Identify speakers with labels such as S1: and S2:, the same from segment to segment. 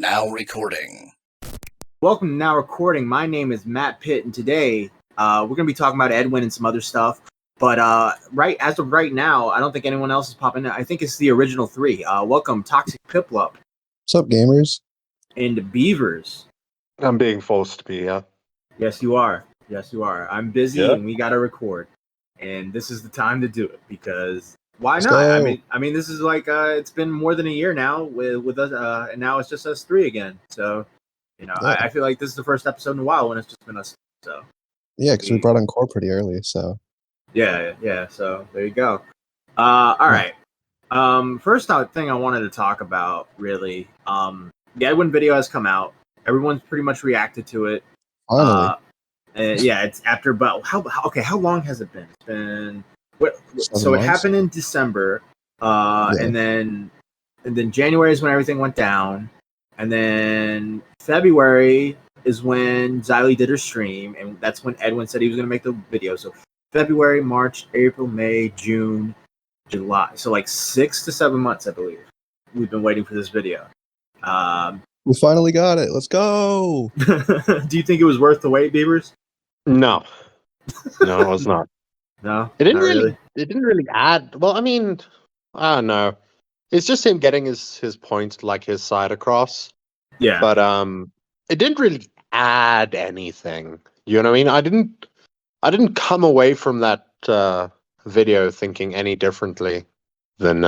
S1: Now recording.
S2: Welcome to Now Recording. My name is Matt Pitt, and today we're going to be talking about Edwin and some other stuff. But as of right now, I don't think anyone else is popping in. I think it's the original three. Welcome, Toxic Piplup.
S3: What's up, gamers?
S2: And Beavers.
S4: I'm being forced to be here.
S2: Yes, you are. Yes, you are. I'm busy,
S4: Yeah.
S2: and we got to record. And this is the time to do it, because why
S3: Let's
S2: not?
S3: go.
S2: I mean, this is like it's been more than a year now with us, and now it's just us three again. So,
S3: Yeah.
S2: I feel like this is the first episode in a while when it's just been us. So,
S3: Yeah, because we brought on Core pretty early, so.
S2: yeah. So there you go. All right. First thing I wanted to talk about, really, the Edwin video has come out. Everyone's pretty much reacted to it.
S3: Finally.
S2: Yeah, it's after about how long has it been? It's been so it
S3: months?
S2: happened in December, and then January is when everything went down, and then February is when Xylie did her stream, and that's when Edwin said he was going to make the video. So February, March, April, May, June, July. So like 6 to 7 months, I believe, we've been waiting for this video.
S3: We finally got it. Let's go.
S2: Do you think it was worth the wait, Beavers?
S4: No, it was not.
S2: No,
S4: It didn't
S2: not
S4: really. It didn't really add. Well, I mean, I don't know. It's just him getting his point, like his side across.
S2: Yeah,
S4: But it didn't really add anything. You know what I mean? I didn't come away from that video thinking any differently than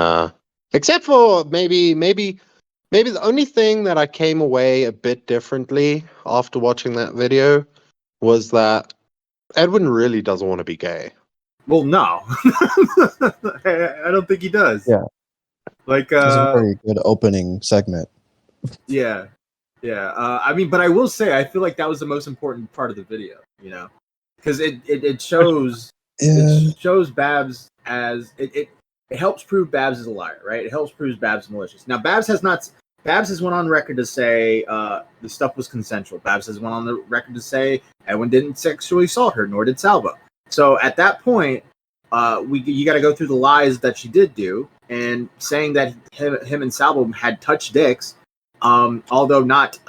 S4: except for maybe the only thing that I came away a bit differently after watching that video was that Edwin really doesn't want to be gay.
S2: well, no, I don't think he does.
S3: Yeah.
S2: Like,
S3: It was a very good opening segment.
S2: yeah. I mean, but I will say, I feel like that was the most important part of the video. You know, because it shows it shows Babs as it helps prove Babs is a liar, right? It helps prove Babs is malicious. Now, Babs has went on record to say the stuff was consensual. Babs has went on the record to say Edwin didn't sexually assault her, nor did Salvo. So at that point, you got to go through the lies that she did do, and saying that him and Salvo had touched dicks, although not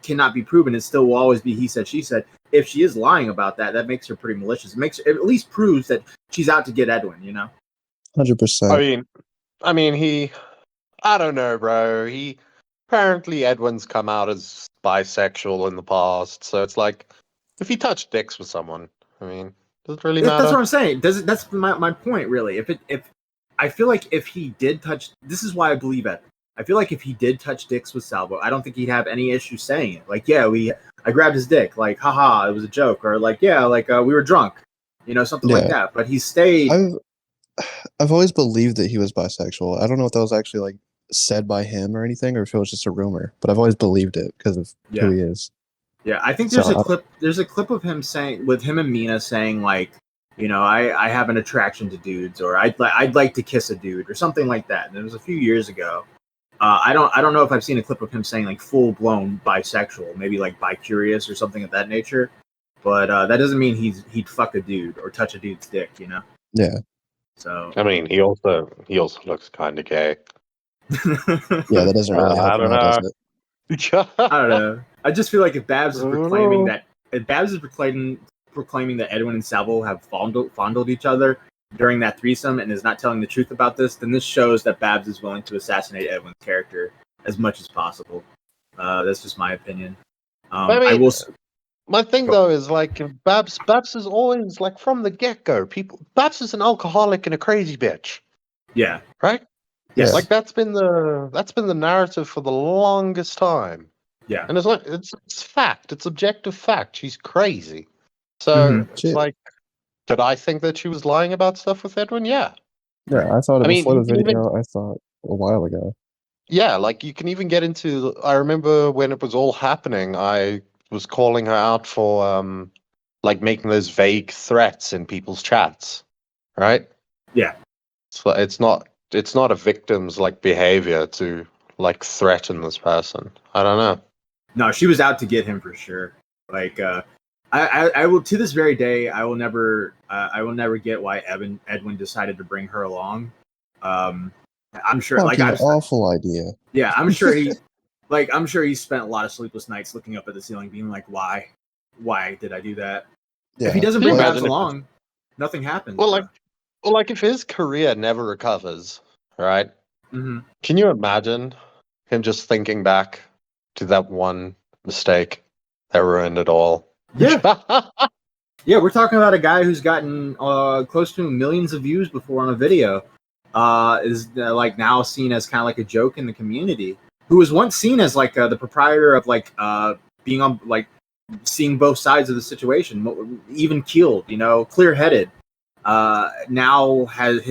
S2: cannot be proven, it still will always be he said, she said. If she is lying about that, that makes her pretty malicious. It at least proves that she's out to get Edwin, you know?
S3: 100%.
S4: I mean, I don't know, bro. Apparently Edwin's come out as bisexual in the past, so it's like, if he touched dicks with someone, I mean, does it really matter?
S2: That's what I'm saying. That's my point, really. If I feel like if he did touch, this is why I believe Edwin. I feel like if he did touch dicks with Salvo, I don't think he'd have any issue saying it. Like, yeah, I grabbed his dick, like, haha, it was a joke, or like, yeah, like we were drunk, you know, something like that. But he stayed.
S3: I've always believed that he was bisexual. I don't know if that was actually like said by him or anything, or if it was just a rumor. But I've always believed it because of who he is.
S2: Yeah, I think there's a clip. There's a clip of him saying, with him and Mina saying, like, you know, I have an attraction to dudes, or I'd like to kiss a dude, or something like that. And it was a few years ago. I don't know if I've seen a clip of him saying like full blown bisexual, maybe like bi-curious or something of that nature. But that doesn't mean he'd fuck a dude or touch a dude's dick, you know?
S3: Yeah.
S2: So
S4: I mean, he also looks kind of gay.
S3: Yeah, that doesn't really help him out, does it?
S2: I don't know. I just feel like if Babs is proclaiming that Edwin and Salvo have fondled each other during that threesome and is not telling the truth about this, then this shows that Babs is willing to assassinate Edwin's character as much as possible. That's just my opinion.
S4: I mean, my thing though is like Babs is always like from the get-go. Babs is an alcoholic and a crazy bitch.
S2: Yeah.
S4: Right?
S2: Yes.
S4: Like that's been the narrative for the longest time.
S2: Yeah.
S4: And it's like it's fact. It's objective fact. She's crazy. So it's like, did I think that she was lying about stuff with Edwin? Yeah.
S3: Yeah, I thought it before the video. I thought a while ago.
S4: Yeah, like you can even get into. I remember when it was all happening, I was calling her out for like making those vague threats in people's chats, right?
S2: Yeah.
S4: So it's not a victim's like behavior to like threaten this person. I don't know.
S2: No, she was out to get him for sure. Like, I will, to this very day, I will never get why Edwin decided to bring her along. I'm sure,
S3: Fucking awful idea.
S2: Yeah, I'm sure he. Like, I'm sure he spent a lot of sleepless nights looking up at the ceiling, being like, "Why did I do that?"
S3: Yeah.
S2: If he doesn't
S4: Can you
S2: bring Babs
S4: imagine
S2: along, nothing happens.
S4: Well,
S2: bro.
S4: like if his career never recovers, right?
S2: Mhm.
S4: Can you imagine him just thinking back to that one mistake that ruined it all?
S2: Yeah. Yeah, we're talking about a guy who's gotten close to millions of views before on a video. Is like now seen as kind of like a joke in the community. Who was once seen as like the proprietor of like being on like seeing both sides of the situation, even keeled, clear headed. Now has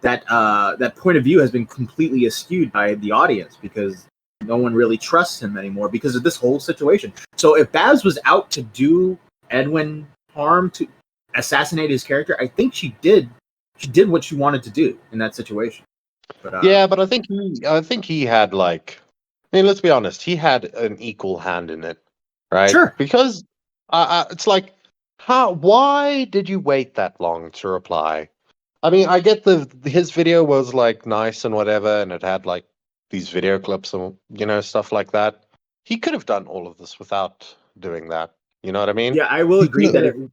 S2: that point of view has been completely eschewed by the audience because no one really trusts him anymore because of this whole situation. So if Babs was out to do Edwin harm, to assassinate his character, I think she did what she wanted to do in that situation. But
S4: yeah, but I think he had like, I mean, let's be honest, he had an equal hand in it, right?
S2: Sure.
S4: Because it's like, why did you wait that long to reply? I mean, I get his video was like nice and whatever, and it had like these video clips and stuff like that. He could have done all of this without doing that. You know what I mean?
S2: Yeah, I will
S3: He
S2: agree
S3: could've-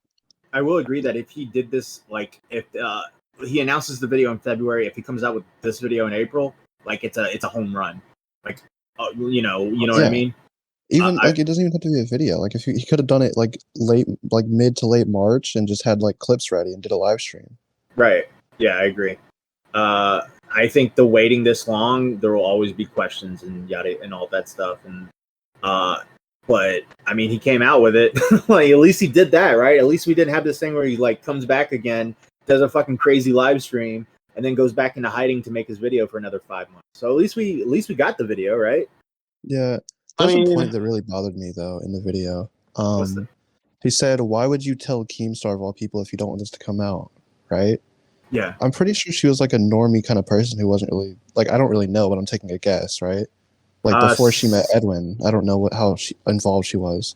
S2: that if he did this, like if he announces the video in February, if he comes out with this video in April, like it's a home run. Like, you know what I mean?
S3: Even like it doesn't even have to be a video. Like if he could have done it like mid to late March and just had like clips ready and did a live stream.
S2: Right. Yeah, I agree. I think the waiting this long, there will always be questions and yada and all that stuff. And but I mean, he came out with it. Like at least he did that, right? At least we didn't have this thing where he like comes back again, does a fucking crazy live stream, and then goes back into hiding to make his video for another 5 months. So at least we got the video, right?
S3: Yeah. There's a point that really bothered me though in the video. He said, "Why would you tell Keemstar of all people if you don't want this to come out?" Right?
S2: Yeah.
S3: I'm pretty sure she was like a normie kind of person who wasn't really like I don't really know, but I'm taking a guess, right? Like before she met Edwin, I don't know how involved she was.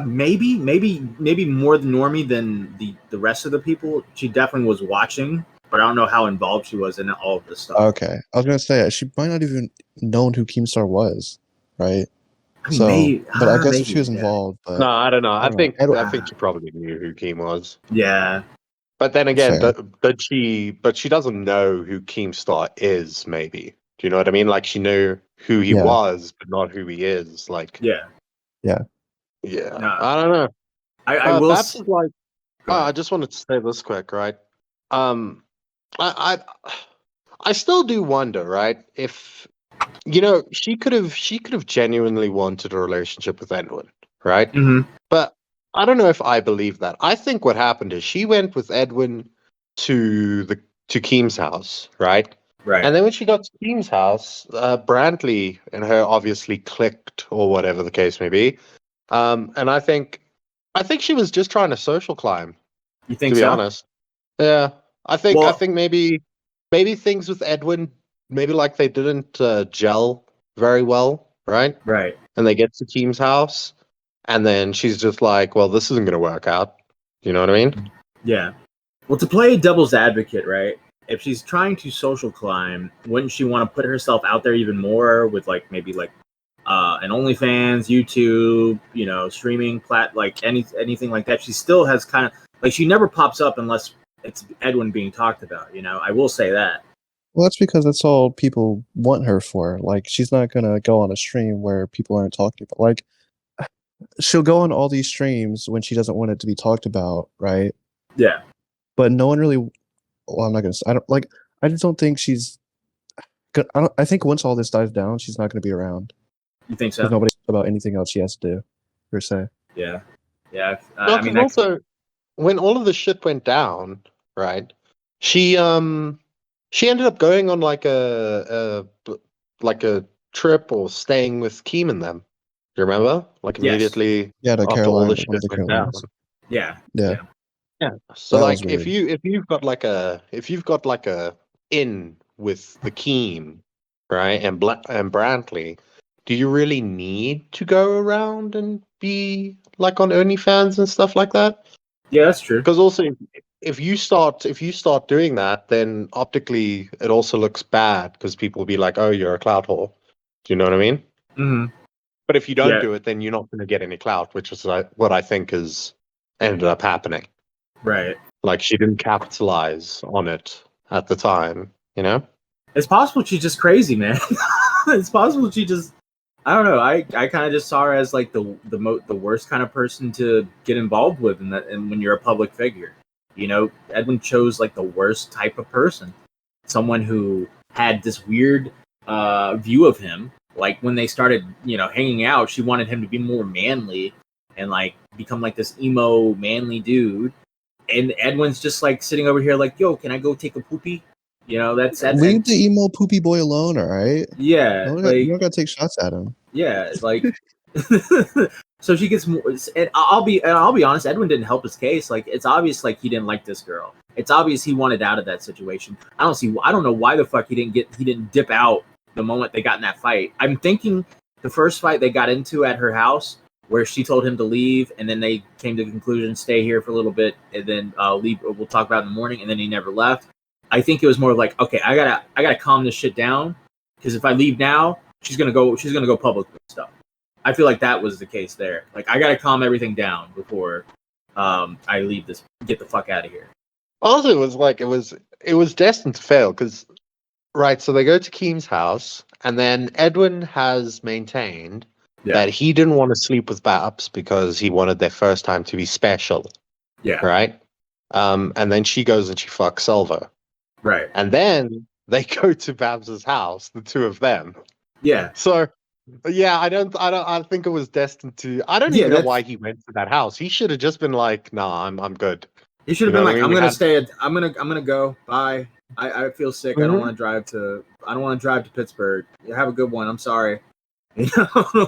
S2: Maybe more than Normie than the rest of the people. She definitely was watching, but I don't know how involved she was in all of this stuff.
S3: Okay, I was gonna say she might not even known who Keemstar was, right?
S2: I mean,
S3: but I guess if she was involved, but
S4: no, I don't know. I think
S3: Edwin,
S4: she probably knew who Keem was.
S2: Yeah.
S4: But then again,
S3: Fair.
S4: but she doesn't know who Keemstar is. Maybe, do you know what I mean? Like she knew who he was, but not who he is. Like
S2: Yeah.
S4: No, I don't know.
S2: I will.
S4: Babs is like. I just wanted to say this quick, right? I still do wonder, right? If she could have genuinely wanted a relationship with Edwin, right?
S2: Mm-hmm.
S4: But I don't know if I believe that. I think what happened is she went with Edwin to Keem's house, right?
S2: Right.
S4: And then when she got to Keem's house, Brantley and her obviously clicked, or whatever the case may be. And I think she was just trying to social climb.
S2: You think
S4: to be
S2: so?
S4: honest, yeah. I think maybe things with Edwin, maybe like they didn't gel very well, right?
S2: Right.
S4: And they get to Keem's house, and then she's just like, "Well, this isn't going to work out." You know what I mean?
S2: Yeah. Well, to play devil's advocate, right? If she's trying to social climb, wouldn't she want to put herself out there even more with like maybe like an OnlyFans, YouTube, streaming like anything like that? She still has kind of like she never pops up unless it's Edwin being talked about. I will say that.
S3: Well, that's because that's all people want her for. Like, she's not gonna go on a stream where people aren't talking about. Like, she'll go on all these streams when she doesn't want it to be talked about, right?
S2: Yeah.
S3: But no one really. Well, I'm not gonna. I don't like. I just don't think she's. I think once all this dies down, she's not gonna be around.
S2: You think so?
S3: Because nobody about anything else she has to do, per se.
S2: Yeah. Yeah.
S4: I mean, also when all of the shit went down, right? She ended up going on like a trip or staying with Keem and them. Do you remember? Like immediately
S3: to
S4: after
S3: Carolina,
S4: all the shit went down.
S2: Yeah.
S4: So
S3: that
S4: like if you've got like a in with the Keem, right, and Brantley, do you really need to go around and be like on OnlyFans and stuff like that?
S2: Yeah, that's true.
S4: Because also, if you start doing that, then optically it also looks bad because people will be like, "Oh, you're a clout whore." Do you know what I mean?
S2: Mm-hmm.
S4: But if you don't do it, then you're not going to get any clout, which is what I think is ended up happening.
S2: Right.
S4: Like, she didn't capitalize on it at the time, you know?
S2: It's possible she's just crazy, man. It's possible she just, I don't know. I kind of just saw her as like the worst kind of person to get involved with, and when you're a public figure, you know, Edwin chose like the worst type of person, someone who had this weird view of him. Like when they started, you know, hanging out, she wanted him to be more manly and like become like this emo manly dude. And Edwin's just like sitting over here, like, "Yo, can I go take a poopy?" You know, that's
S3: leave the emo poopy boy alone, all right?
S2: Yeah,
S3: You don't gotta take shots at him.
S2: Yeah, like. So she gets more, and I'll be honest. Edwin didn't help his case. Like, it's obvious, like he didn't like this girl. It's obvious he wanted out of that situation. I don't know why the fuck he didn't dip out the moment they got in that fight. I'm thinking the first fight they got into at her house, where she told him to leave, and then they came to the conclusion, stay here for a little bit, and then leave. We'll talk about it in the morning, and then he never left. I think it was more like, okay, I gotta calm this shit down, because if I leave now, she's gonna go public with stuff. I feel like that was the case there. Like, I gotta calm everything down before I leave this. Get the fuck out of here.
S4: Also, it was destined to fail because, right? So they go to Keem's house, and then Edwin has maintained that he didn't want to sleep with Babs because he wanted their first time to be special.
S2: Yeah.
S4: Right. And then she goes and she fucks Silver.
S2: Right.
S4: And then they go to Babs's house, the two of them.
S2: Yeah.
S4: So, yeah, I think it was destined to. I don't even know why he went to that house. He should have just been like, "Nah, I'm good."
S2: He should have been like, "I'm gonna stay. I'm gonna go. Bye. I feel sick. Mm-hmm. I don't want to drive to Pittsburgh. Have a good one. I'm sorry." You know,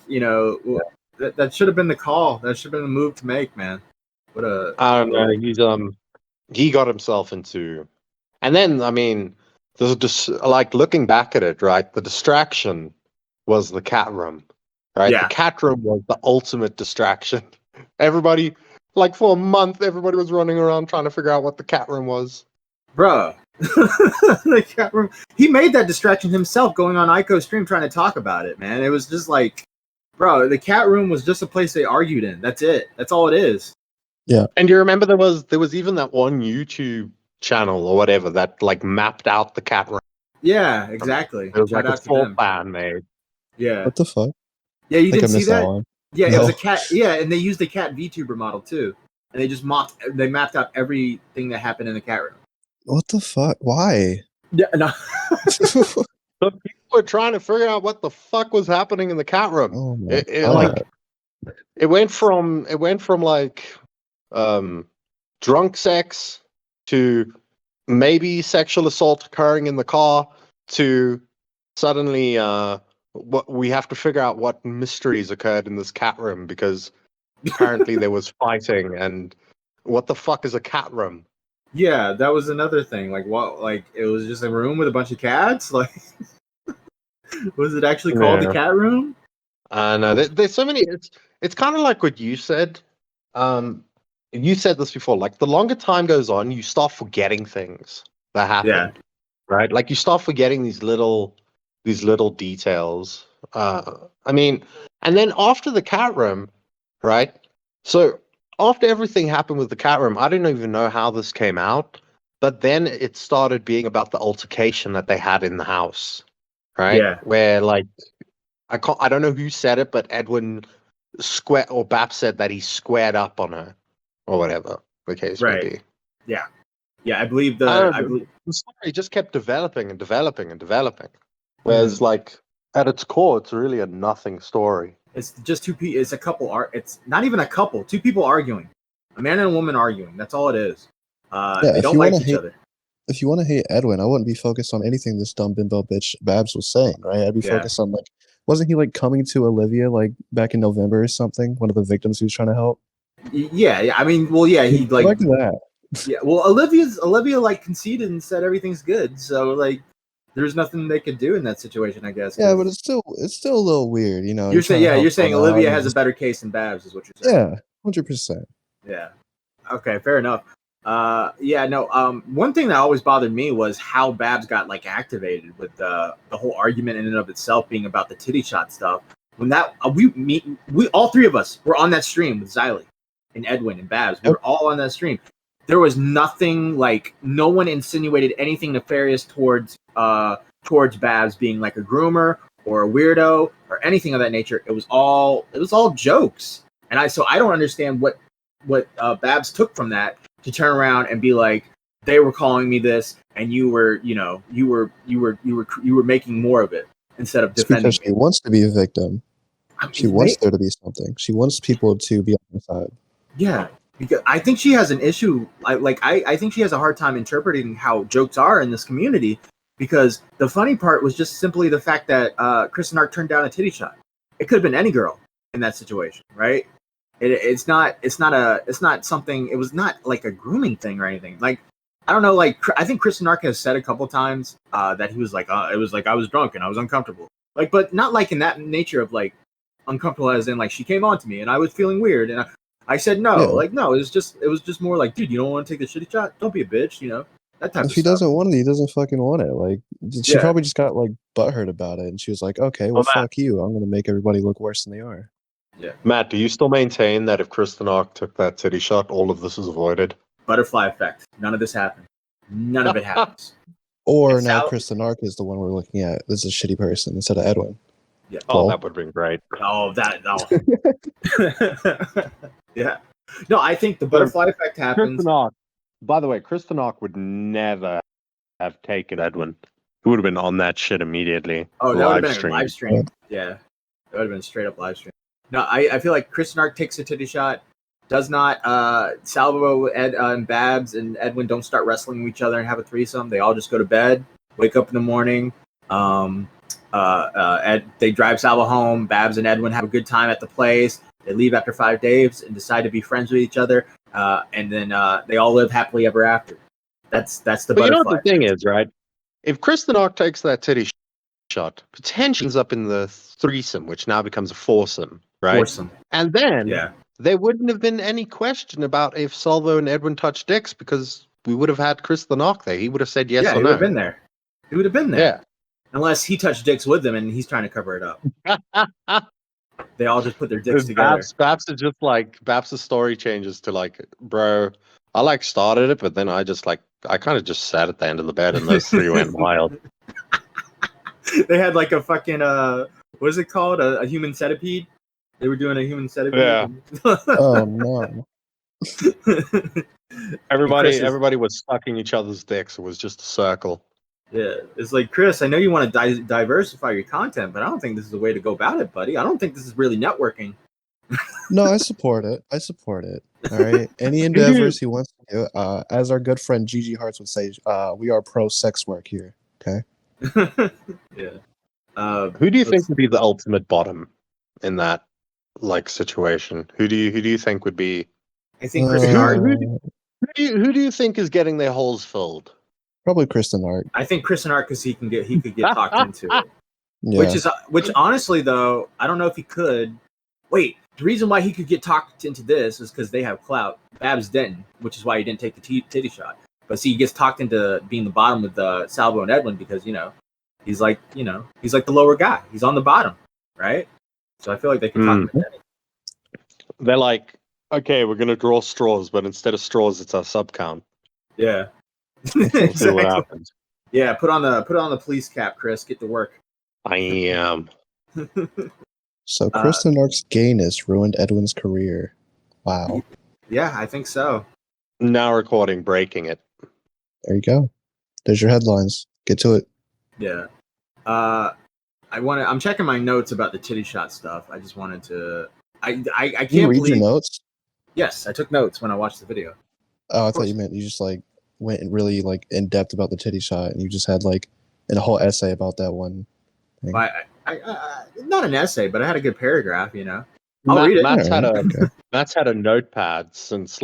S2: you know, that should have been the call. That should have been the move to make, man.
S4: I don't know. He got himself into, and then I mean, there's just like looking back at it, right? The distraction was the cat room, right? Yeah. The cat room was the ultimate distraction. Everybody, like for a month, everybody was running around trying to figure out what the cat room was.
S2: Bruh. The cat room. He made that distraction himself, going on Ico's stream trying to talk about it, man. It was just like, bro, the cat room was just a place they argued in. That's it. That's all it is.
S3: Yeah.
S4: And you remember there was even that one YouTube channel or whatever that like mapped out the cat room.
S2: Yeah, exactly.
S4: It was like a full plan made.
S2: Yeah.
S3: What the fuck?
S2: Yeah, you didn't see that? Yeah, no. It was a cat. Yeah, and they used a cat VTuber model too, and they just mapped out everything that happened in the cat room.
S3: What the fuck? Why?
S2: Yeah, no.
S4: So people were trying to figure out what the fuck was happening in the cat room.
S3: Oh my
S4: God. It went from like drunk sex to maybe sexual assault occurring in the car to suddenly what we have to figure out what mysteries occurred in this cat room because apparently there was fighting and what the fuck is a cat room?
S2: Yeah, that was another thing. Like, what? Like, it was just a room with a bunch of cats. Like, was it actually called the cat room?
S4: No, there's so many. It's kind of like what you said. You said this before. Like, the longer time goes on, you start forgetting things that happen. Yeah. Right. Like, you start forgetting these little details. I mean, and then after the cat room, right? So after everything happened with the cat room, I didn't even know how this came out, but then it started being about the altercation that they had in the house, right?
S2: Yeah.
S4: Where like I don't know who said it, but Edwin Bap said that he squared up on her or whatever the case may be.
S2: Yeah. Yeah, I believe
S4: the story just kept developing and developing and developing. Whereas like at its core, it's really a nothing story.
S2: It's just two people. It's a couple. It's not even a couple. Two people arguing. A man and a woman arguing. That's all it is. They don't like each other.
S3: If you want to hate Edwin, I wouldn't be focused on anything this dumb bimbo bitch Babs was saying, right? I'd be focused on like, wasn't he like coming to Olivia like back in November or something? One of the victims he was trying to help.
S2: Yeah. I mean, well, yeah, he like
S3: that.
S2: Yeah. Well, Olivia like conceded and said everything's good. So like, there's nothing they could do in that situation, I guess.
S3: Yeah, but it's still a little weird, you know.
S2: You're saying Olivia has a better case than Babs, is what you're saying.
S3: Yeah, 100%.
S2: Yeah. Okay, fair enough. Yeah, no. One thing that always bothered me was how Babs got like activated with the whole argument in and of itself being about the titty shot stuff. When that we all three of us were on that stream with Xylie and Edwin and Babs. We were all on that stream. There was nothing like no one insinuated anything nefarious towards Babs being like a groomer or a weirdo or anything of that nature. It was all jokes, and I don't understand what Babs took from that to turn around and be like, they were calling me this, and you were making more of it instead of defending.
S3: It's because she wants to be a victim. She wants there to be something. She wants people to be on her side.
S2: Yeah, because I think she has an issue. I think she has a hard time interpreting how jokes are in this community. Because the funny part was just simply the fact that Chris and Art turned down a titty shot. It could have been any girl in that situation, right? It's not something. It was not like a grooming thing or anything. Like, I don't know. Like, I think Chris Nark has said a couple times that he was like, it was like I was drunk and I was uncomfortable. Like, but not like in that nature of like uncomfortable as in like she came on to me and I was feeling weird and I said no. Yeah. Like, no, it was just more like, dude, you don't want to take the shitty shot? Don't be a bitch, you know. That type
S3: if he doesn't want it, he doesn't fucking want it. Like, she probably just got like butthurt about it, and she was like, "Okay, well, fuck you. I'm gonna make everybody look worse than they are."
S4: Yeah. Matt, do you still maintain that if Kristen Ock took that titty shot, all of this is avoided?
S2: Butterfly effect. None of this happened. None of it happens.
S3: Or now Kristen Ark is the one we're looking at. This is a shitty person instead of Edwin.
S2: Yeah.
S4: Oh, that would have been great.
S2: Oh, yeah. No, I think the butterfly effect happens.
S4: Kristen Ock. By the way, Kristen Ock would never have taken Edwin. He would have been on that shit immediately.
S2: Oh, that would have been a live stream. Yeah. That would have been a straight up live stream. No, I feel like Kristen Ark takes a titty shot. Does not Salvo, Ed, and Babs and Edwin don't start wrestling with each other and have a threesome. They all just go to bed, wake up in the morning. They drive Salvo home. Babs and Edwin have a good time at the place. They leave after 5 days and decide to be friends with each other. And then they all live happily ever after. That's the butterfly.
S4: You know what the thing is, right? If Kristen Ock takes that titty shot, potentially ends up in the threesome, which now becomes a foursome, right?
S2: Foursome.
S4: And then there wouldn't have been any question about if Salvo and Edwin touched dicks because we would have had Kristen Ock there. He would have said yes or no.
S2: He would have been there. He would have been there.
S4: Yeah.
S2: Unless he touched dicks with them and he's trying to cover it up. They all just put their dicks together.
S4: Babs' story changes to like, bro, I like started it, but then I kind of just sat at the end of the bed and those three went wild.
S2: They had like a fucking, what is it called? A human centipede? They were doing a human centipede.
S4: Yeah.
S3: Oh, no.
S4: Everybody was sucking each other's dicks. It was just a circle.
S2: Yeah, it's like, Chris, I know you want to diversify your content, but I don't think this is the way to go about it, buddy. I don't think this is really networking.
S3: No, I support it. All right. Any endeavors he wants to do, as our good friend Gigi Hearts would say, we are pro sex work here. Okay.
S2: Yeah.
S4: Who do you think would be the ultimate bottom in that like situation? Who do you think would be?
S2: I think Kristen Art.
S4: Who do you think is getting their holes filled?
S3: Probably Kristen Art.
S2: I think Kristen Art because he could get talked into it. Yeah. Which honestly though, I don't know if he could. Wait, the reason why he could get talked into this is because they have clout. Babs didn't, which is why he didn't take the titty shot. But see, he gets talked into being the bottom with Salvo and Edwin because he's like the lower guy. He's on the bottom, right? So I feel like they can talk him into anything.
S4: They're like, okay, we're gonna draw straws, but instead of straws, it's our sub count.
S2: Yeah.
S4: We'll see what happens.
S2: Yeah, put on the police cap, Chris. Get to work.
S4: I am.
S3: So Kristen Ark's gayness ruined Edwin's career. Wow.
S2: Yeah, I think so.
S4: Now recording, breaking it.
S3: There you go. There's your headlines. Get to it.
S2: Yeah. I'm checking my notes about the titty shot stuff. I just wanted to. I can't
S3: you read
S2: believe.
S3: Your notes?
S2: Yes, I took notes when I watched the video.
S3: Oh, I thought you meant you just like went really like in depth about the titty shot, and you just had like a whole essay about that one thing.
S2: I not an essay, but I had a good paragraph. I'll read it.
S4: Matt's had a notepad since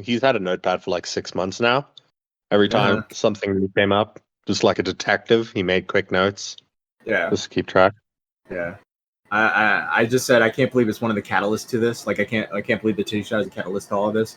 S4: he's had a notepad for 6 months now. Every time something came up, just like a detective, he made quick notes.
S2: Yeah,
S4: just to keep track.
S2: Yeah, I just said I can't believe it's one of the catalysts to this. I can't believe the titty shot is a catalyst to all of this.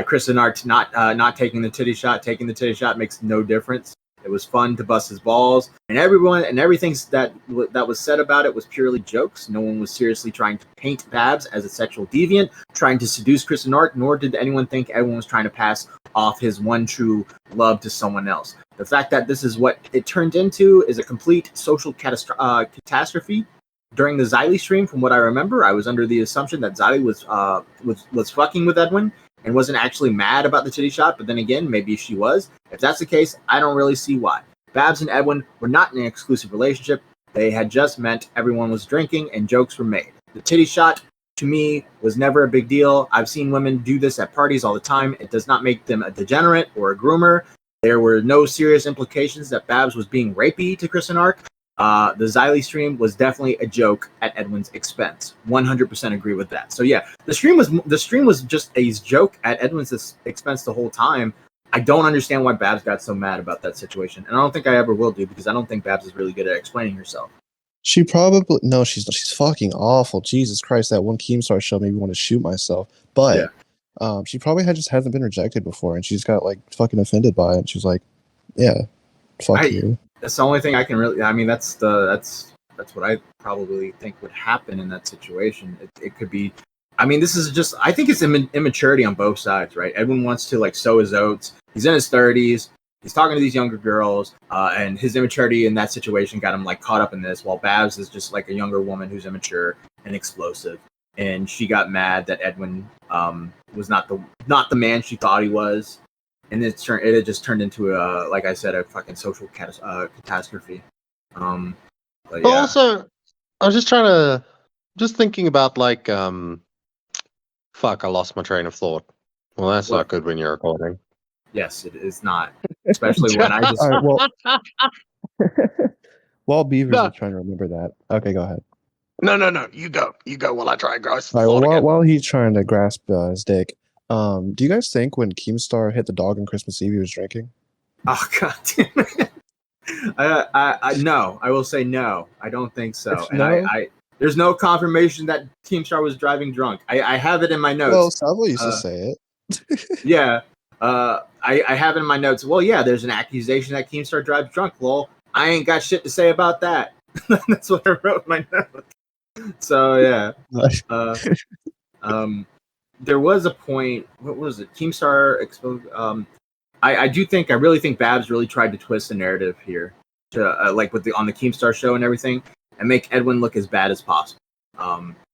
S2: Chris and Art not taking the titty shot. Taking the titty shot makes no difference. It was fun to bust his balls, and everything that was said about it was purely jokes. No one was seriously trying to paint Babs as a sexual deviant, trying to seduce Chris and Art, nor did anyone think everyone was trying to pass off his one true love to someone else. The fact that this is what it turned into is a complete social catastrophe. During the Xylie stream, from what I remember, I was under the assumption that Xylie was fucking with Edwin and wasn't actually mad about the titty shot, but then again, maybe she was. If that's the case, I don't really see why. Babs and Edwin were not in an exclusive relationship. They had just met, everyone was drinking, and jokes were made. The titty shot, to me, was never a big deal. I've seen women do this at parties all the time. It does not make them a degenerate or a groomer. There were no serious implications that Babs was being rapey to Chris and Art. The Xylie stream was definitely a joke at Edwin's expense. 100% agree with that. So yeah, the stream was just a joke at Edwin's expense the whole time. I don't understand why Babs got so mad about that situation, and I don't think I ever will do, because I don't think Babs is really good at explaining herself.
S3: She probably no, she's fucking awful. Jesus Christ, that one Keemstar show made me want to shoot myself. But she probably just hasn't been rejected before, and she's got like fucking offended by it. And she's like, yeah, fuck you.
S2: That's the only thing I can really. I mean, that's what I probably think would happen in that situation. It could be. I mean, this is just. I think it's immaturity on both sides, right? Edwin wants to like sow his oats. He's in his 30s. He's talking to these younger girls, and his immaturity in that situation got him like caught up in this. While Babs is just like a younger woman who's immature and explosive, and she got mad that Edwin was not the man she thought he was. And it had just turned into like I said, a fucking social catastrophe. But yeah.
S4: Also, I was just thinking about like, fuck, I lost my train of thought. Well, that's not good when you're recording.
S2: Yes, it is not, especially when I just.
S3: All right, well, while Beavers is trying to remember that. Okay, go ahead.
S4: No, you go while I try and grasp the
S3: thought
S4: again.
S3: While he's trying to grasp his dick. Do you guys think when Keemstar hit the dog on Christmas Eve he was drinking?
S2: Oh god damn it! No, I will say no. I don't think so. And
S3: no?
S2: I there's no confirmation that Keemstar was driving drunk. I have it in my notes.
S3: Well, Salvo used to say it.
S2: Yeah. I have it in my notes. Well, yeah, there's an accusation that Keemstar drives drunk. Lol. I ain't got shit to say about that. That's what I wrote in my notes. So yeah. There was a point. What was it? Keemstar exposed. I really think Babs really tried to twist the narrative here to like on the Keemstar show and everything, and make Edwin look as bad as possible.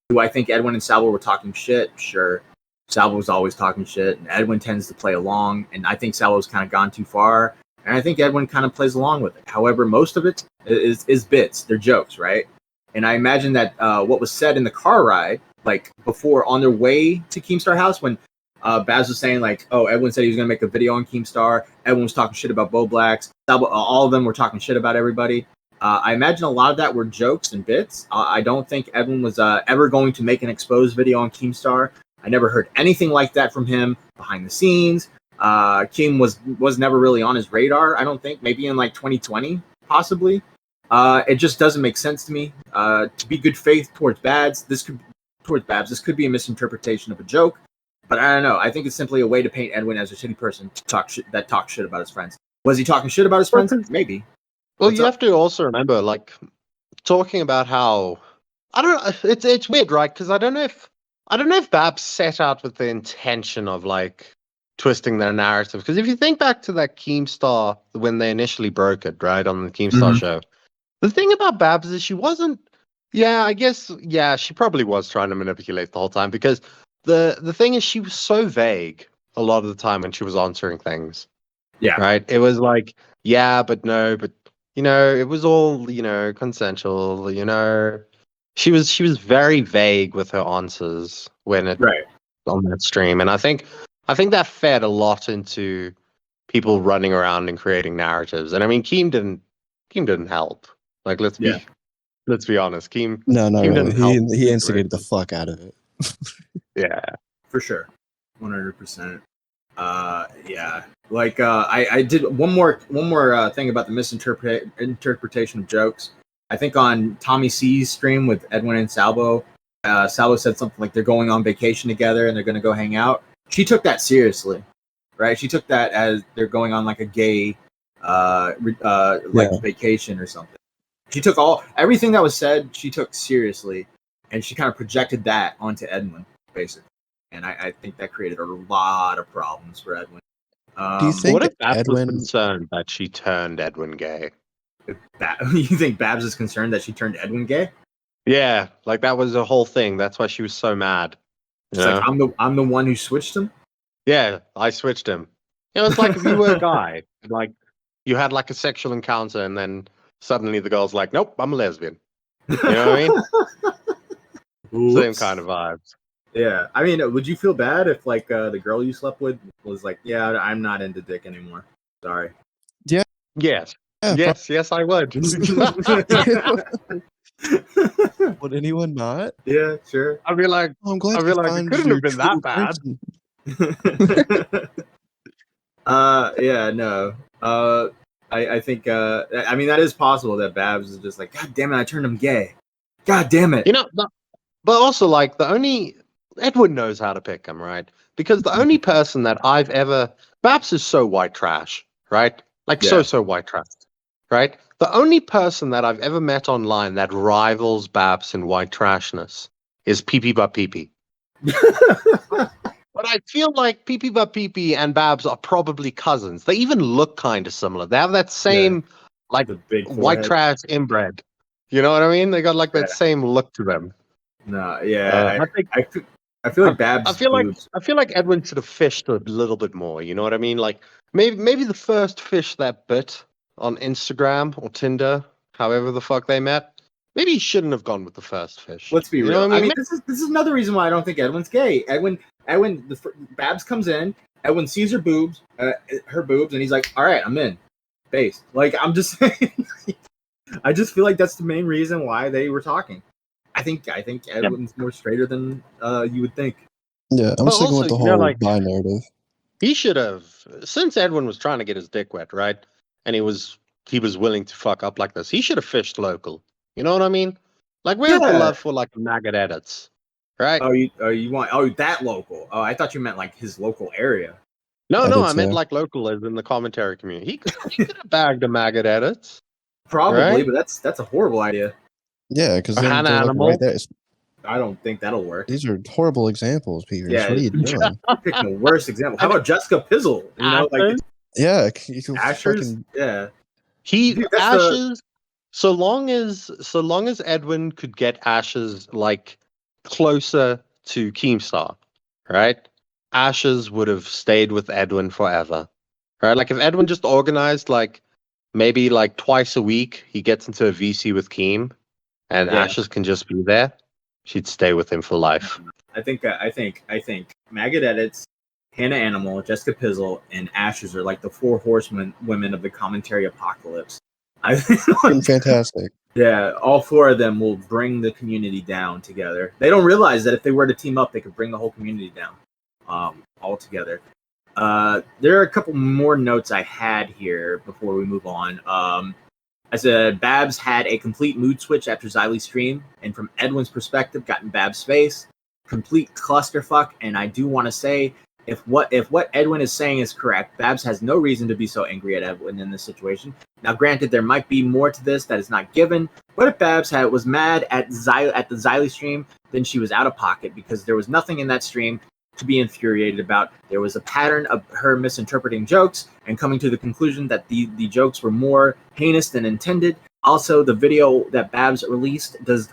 S2: Do I think Edwin and Salvo were talking shit? Sure. Salvo was always talking shit, and Edwin tends to play along, and I think Salvo's kind of gone too far, and I think Edwin kind of plays along with it. However, most of it is bits. They're jokes, right? And I imagine that what was said in the car ride, like before on their way to Keemstar House, when Baz was saying like, oh, Edwin said he was going to make a video on Keemstar. Edwin was talking shit about Bo Blacks. All of them were talking shit about everybody. I imagine a lot of that were jokes and bits. I don't think Edwin was ever going to make an exposed video on Keemstar. I never heard anything like that from him behind the scenes. Keem was never really on his radar, I don't think. Maybe in like 2020, possibly. It just doesn't make sense to me. To be good faith towards Babs, this could be a misinterpretation of a joke. But I don't know. I think it's simply a way to paint Edwin as a shitty person that talks shit about his friends. Was he talking shit about his friends? Maybe.
S4: Well, you have to also remember, like, talking about how it's weird, right? Because I don't know if Babs set out with the intention of like twisting their narrative. Because if you think back to that Keemstar when they initially broke it, right, on the Keemstar show, the thing about Babs is she wasn't. Yeah, I guess. Yeah, she probably was trying to manipulate the whole time, because the thing is she was so vague a lot of the time when she was answering things.
S2: Yeah.
S4: Right. It was like, yeah, but no, but it was all consensual. She was very vague with her answers when it on that stream, and I think that fed a lot into people running around and creating narratives. And I mean, Keem didn't help. Like, let's be honest. Keem didn't help.
S3: He instigated the fuck out of it.
S4: Yeah,
S2: for sure, 100%. Yeah. Like I did one more thing about the misinterpretation of jokes. I think on Tommy C's stream with Edwin and Salvo, Salvo said something like they're going on vacation together and they're going to go hang out. she took that seriously, right? She took that as they're going on like a gay, vacation or something. She took everything that was said. She took seriously, and she kind of projected that onto Edwin, basically. And I think that created a lot of problems for Edwin.
S3: Do you think
S4: what if Babs was
S3: Edwin?
S4: concerned that she turned Edwin gay?
S2: You think Babs is concerned that she turned Edwin gay?
S4: Yeah, like that was the whole thing. That's why she was so mad.
S2: She's like, I'm the one who switched him.
S4: Yeah, I switched him. It was like if you were a guy, like you had like a sexual encounter, and then suddenly the girl's like, "Nope, I'm a lesbian." You know what I mean? Same kind of vibes.
S2: Yeah, I mean, would you feel bad if like the girl you slept with was like, "Yeah, I'm not into dick anymore. Sorry."
S3: Yeah.
S4: Yes.
S3: Yeah,
S4: Yes, I would.
S3: Would anyone not?
S2: Yeah, sure.
S4: I'd be like,
S3: Oh, I'm glad
S4: I'd be like, it couldn't have been that bad.
S2: Yeah, no. I think I mean that is possible that Babs is just like, God damn it, I turned him gay. God damn it.
S4: You know, but also like Edwin knows how to pick him, right? Because the only person that I've ever Babs is so white trash, right? Like so white trash, right? The only person that I've ever met online that rivals Babs in white trashness is Pee But Pee. But I feel like Pee But Pee and Babs are probably cousins. They even look kind of similar. They have that same like
S2: big
S4: white trash inbred. You know what I mean? They got like that same look to them.
S2: No, yeah. I feel like Babs.
S4: I feel like Edwin should have fished a little bit more. You know what I mean? Like maybe the first fish that bit on Instagram or Tinder, however the fuck they met. Maybe he shouldn't have gone with the first fish.
S2: Let's be real. I mean, this is another reason why I don't think Edwin's gay. Babs comes in. Edwin sees her boobs, and he's like, "All right, I'm in." Base. Like I'm just saying. I just feel like that's the main reason why they were talking. I think Edwin's more straighter than you would think.
S3: Yeah, I'm sticking with the whole bi narrative.
S4: He should have, since Edwin was trying to get his dick wet, right? And he was willing to fuck up like this. He should have fished local. You know what I mean? Like where's the love for like maggot edits, right?
S2: You want that local? Oh, I thought you meant like his local area.
S4: No, I meant like local as in the commentary community. He could have bagged a maggot edits.
S2: Probably,
S4: right?
S2: But that's a horrible idea.
S3: Yeah, because then they're like right there.
S2: I don't think that'll work.
S3: These are horrible examples, Peter. Yeah, what are you doing?
S2: You're picking the worst example. How about Jessica Pizzle? You know, like
S3: Ashers.
S2: Ashes.
S4: So long as Edwin could get Ashes like closer to Keemstar, right? Ashes would have stayed with Edwin forever, right? Like if Edwin just organized like maybe like twice a week, he gets into a VC with Keem, and Ashes can just be there. She'd stay with him for life.
S2: I think Maggot Edits, Hannah Animal, Jessica Pizzle, and Ashes are like the four horsemen women of the commentary apocalypse. I think
S3: fantastic.
S2: Yeah, all four of them will bring the community down together. They don't realize that if they were to team up, they could bring the whole community down all together. There are a couple more notes I had here before we move on. I said Babs had a complete mood switch after Xylie's stream, and from Edwin's perspective, got in Babs' face. Complete clusterfuck, and I do want to say, if what Edwin is saying is correct, Babs has no reason to be so angry at Edwin in this situation. Now, granted, there might be more to this that is not given, but if Babs was mad at the Xylie stream, then she was out of pocket because there was nothing in that stream to be infuriated about. There was a pattern of her misinterpreting jokes and coming to the conclusion that the jokes were more heinous than intended. Also, the video that Babs released does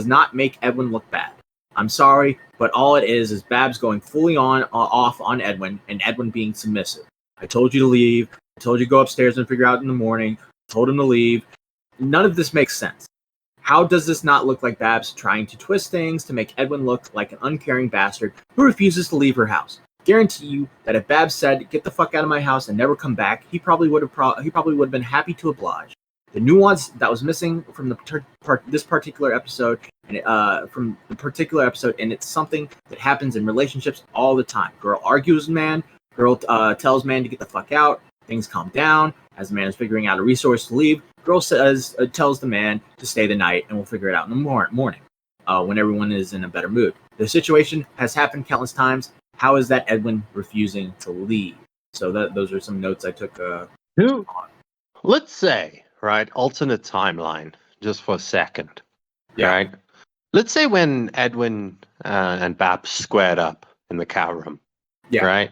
S2: not make Edwin look bad. I'm sorry, but all it is Babs going fully off on Edwin, and Edwin being submissive. I told you to leave. I told you to go upstairs and figure out in the morning. I told him to leave. None of this makes sense. How does this not look like Babs trying to twist things to make Edwin look like an uncaring bastard who refuses to leave her house? Guarantee you that if Babs said, "Get the fuck out of my house and never come back," he probably would have been happy to oblige. The nuance that was missing from this particular episode, and and it's something that happens in relationships all the time. Girl argues with man, girl tells man to get the fuck out. Things calm down as the man is figuring out a resource to leave. Girl tells the man to stay the night, and we'll figure it out in the morning when everyone is in a better mood. The situation has happened countless times. how is that Edwin refusing to leave? So those are some notes I took.
S4: Let's say, right, alternate timeline, just for a second, right? Let's say when Edwin and Babs squared up in the cow room, right?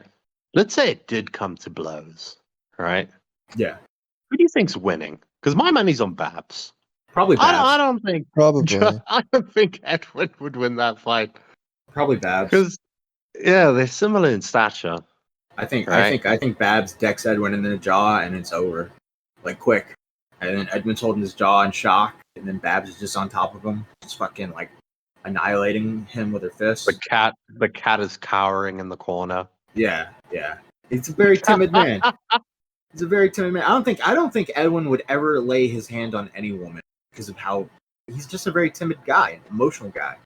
S4: Let's say it did come to blows, right?
S2: Yeah.
S4: Who do you think's winning? Because my money's on Babs.
S2: Probably Babs.
S4: I don't think.
S3: Probably.
S4: I don't think Edwin would win that fight.
S2: Probably Babs.
S4: Because they're similar in stature.
S2: I think Babs decks Edwin in the jaw and it's over, like quick. And then Edwin's holding his jaw in shock, and then Babs is just on top of him, just fucking like annihilating him with her fist.
S4: The cat is cowering in the corner.
S2: Yeah. He's a very timid man. He's a very timid man. I don't think Edwin would ever lay his hand on any woman because of how he's just a very timid guy, an emotional guy.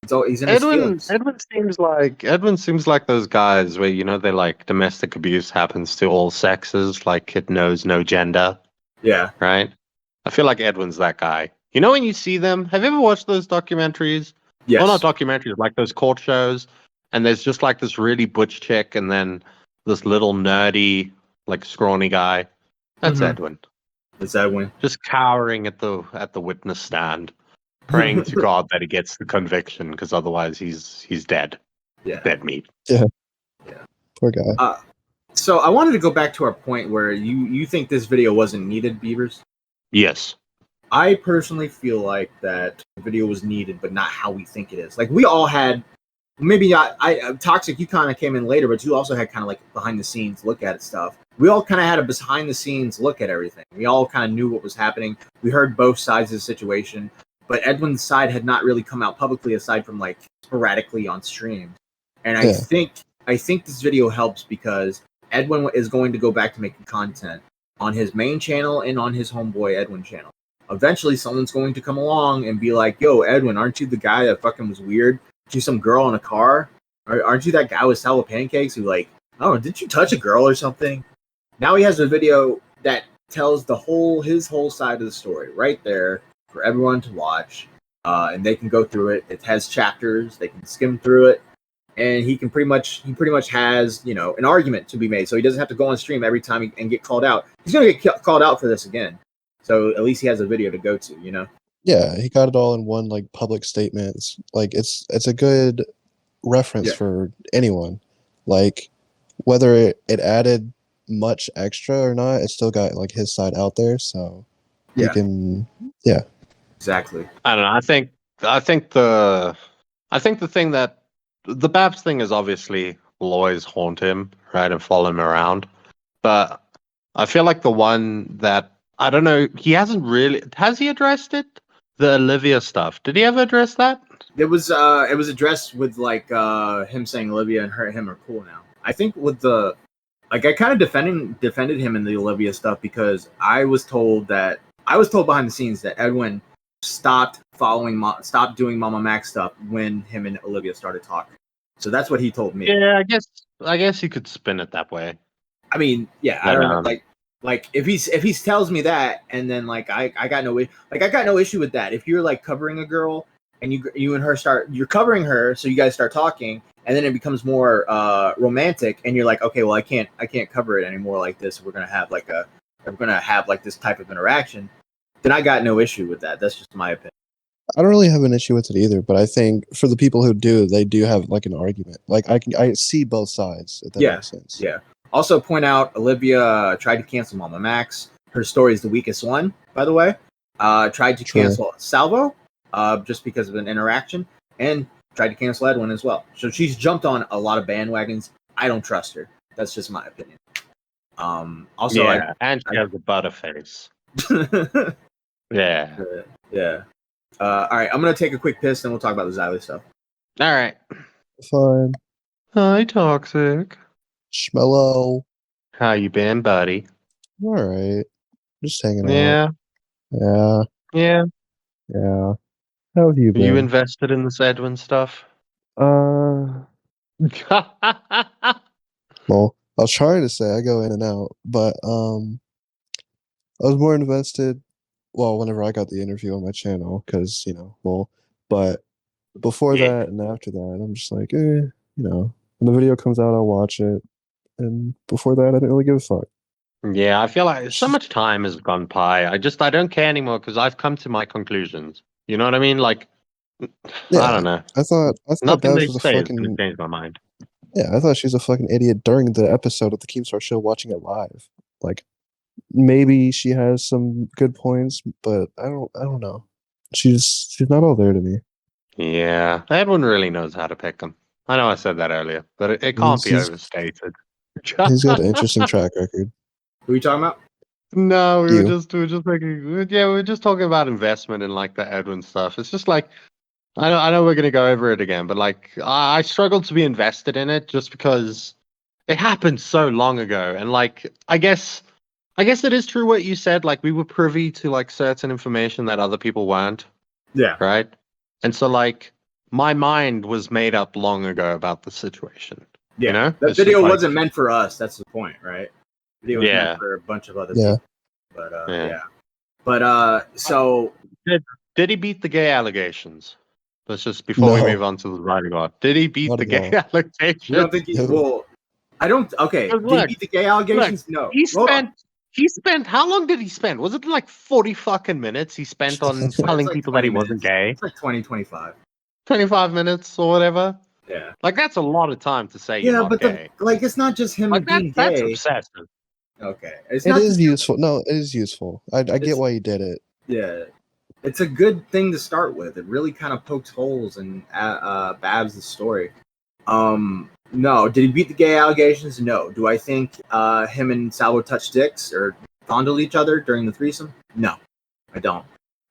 S2: He's in his feelings.
S4: Edwin seems like those guys where they like domestic abuse happens to all sexes, like it knows no gender.
S2: Yeah.
S4: Right? I feel like Edwin's that guy. You know when you see them, have you ever watched those documentaries?
S2: Yes.
S4: Well, not documentaries, like those court shows, and there's just like this really butch chick and then this little nerdy, like scrawny guy. That's Edwin.
S2: It's Edwin.
S4: Just cowering at the witness stand, praying to God that he gets the conviction, because otherwise he's dead.
S2: Yeah.
S4: Dead meat.
S3: Yeah. Poor guy.
S2: So I wanted to go back to our point where you think this video wasn't needed, Beavers?
S4: Yes.
S2: I personally feel like that the video was needed, but not how we think it is. Like we all had, maybe I Toxic, you kind of came in later, but you also had kind of like behind the scenes look at stuff. We all kind of had a behind the scenes look at everything. We all kind of knew what was happening. We heard both sides of the situation, but Edwin's side had not really come out publicly aside from like sporadically on stream. And I think this video helps because Edwin is going to go back to making content on his main channel and on his homeboy Edwin channel. Eventually, someone's going to come along and be like, yo, Edwin, aren't you the guy that fucking was weird? Aren't you some girl in a car? Aren't you that guy with sour pancakes who like, oh, did you touch a girl or something? Now he has a video that tells his whole side of the story right there for everyone to watch. And they can go through it. It has chapters. They can skim through it. And he pretty much has, an argument to be made. So he doesn't have to go on stream every time and get called out. He's going to get called out for this again. So at least he has a video to go to,
S3: Yeah, he got it all in one like public statement. It's a good reference for anyone. Like whether it added much extra or not, it still got like his side out there. So he can,
S2: exactly.
S4: I don't know. I think the thing that the Babs thing is obviously will always haunt him, right, and follow him around. But I feel like the one that I don't know, has he addressed it? The Olivia stuff. Did he ever address that?
S2: It was addressed with like him saying Olivia and him are cool now. I think with the I kind of defended him in the Olivia stuff because I was told behind the scenes that Edwin stopped doing Mama Mac stuff when him and Olivia started talking. So that's what he told me.
S4: Yeah, I guess you could spin it that way.
S2: I mean, yeah, I don't know. Like if he tells me that, and then like I got no issue with that. If you're like covering a girl and you and her you're covering her, so you guys start talking, and then it becomes more romantic, and you're like, okay, well I can't cover it anymore like this. We're gonna have like this type of interaction. Then I got no issue with that. That's just my opinion.
S3: I don't really have an issue with it either, but I think for the people who do, they do have like an argument. Like I see both sides. If that makes sense.
S2: Yeah. Also, point out Olivia tried to cancel Mama Max. Her story is the weakest one, by the way. Tried to cancel Salvo, just because of an interaction, and tried to cancel Edwin as well. So she's jumped on a lot of bandwagons. I don't trust her. That's just my opinion. Also,
S4: and she has a butterface. Yeah.
S2: Yeah. All right, I'm gonna take a quick piss, and we'll talk about the Xylie stuff.
S4: All right.
S3: Fine.
S4: Hi, Toxic.
S3: Schmello.
S4: How you been, buddy?
S3: All right. Just hanging
S4: out.
S3: Yeah. How have you been?
S4: Are you invested in this Edwin stuff?
S3: Well, I was trying to say I go in and out, but I was more invested. Well, whenever I got the interview on my channel, because but before that and after that, I'm just like, When the video comes out, I'll watch it. And before that, I didn't really give a fuck.
S4: Yeah, I feel like so much time has gone by. I don't care anymore because I've come to my conclusions. You know what I mean? Like,
S3: Yeah,
S4: I don't know.
S3: I thought
S4: Nothing
S3: Babs
S4: they
S3: was a
S4: say is going
S3: fucking
S4: to change my mind.
S3: yeah. I thought she was a fucking idiot during the episode of the Keemstar show, watching it live. Like maybe she has some good points, but I don't know. She's not all there to me.
S4: Yeah, Edwin really knows how to pick them. I know I said that earlier, but it can't
S3: He's
S4: be
S3: he's,
S4: overstated.
S3: he's got an interesting track record.
S2: Who are you talking about?
S4: No, we
S3: You.
S4: were just making, yeah, we were just talking about investment and like the Edwin stuff. It's just like I know we're gonna go over it again, but like I struggle to be invested in it just because it happened so long ago, and like I guess it is true what you said. Like we were privy to like certain information that other people weren't,
S2: Yeah.
S4: right? And so like my mind was made up long ago about the situation.
S2: Yeah.
S4: You know,
S2: That
S4: it's just
S2: video
S4: like
S2: wasn't meant for us. That's the point, right? The video was meant
S4: yeah,
S2: for a bunch of other
S3: Yeah.
S2: people. But
S4: yeah.
S2: yeah. But so
S4: Did he beat the gay allegations? Let's just before we
S3: No.
S4: move on to the writing part. Did he beat
S3: Not
S4: the
S3: at
S4: gay
S3: all.
S4: allegations?
S2: you don't think he
S3: No.
S2: well I don't okay.
S4: 'Cause
S2: Did he
S4: look,
S2: beat the gay allegations? No.
S4: He
S2: Hold on.
S4: spent how long did he spend? Was it like 40 fucking minutes he spent on
S2: It's
S4: telling
S2: like
S4: people that
S2: 20
S4: he wasn't
S2: minutes.
S4: gay?
S2: It's like 20-25.
S4: 25 minutes or whatever?
S2: Yeah.
S4: Like that's a lot of time to say you're
S2: Yeah,
S4: not
S2: but
S4: gay.
S2: it's not just him
S4: Like
S2: being
S4: that's
S2: gay.
S4: obsessive.
S2: Okay. It's
S3: It
S2: not
S3: is
S2: just
S3: useful. No, it is useful. I
S2: It's-
S3: get why you did it.
S2: yeah. It's a good thing to start with. It really kind of pokes holes in Babs' story. No. Did he beat the gay allegations? No. Do I think him and Salvo touched dicks or fondled each other during the threesome? No, I don't.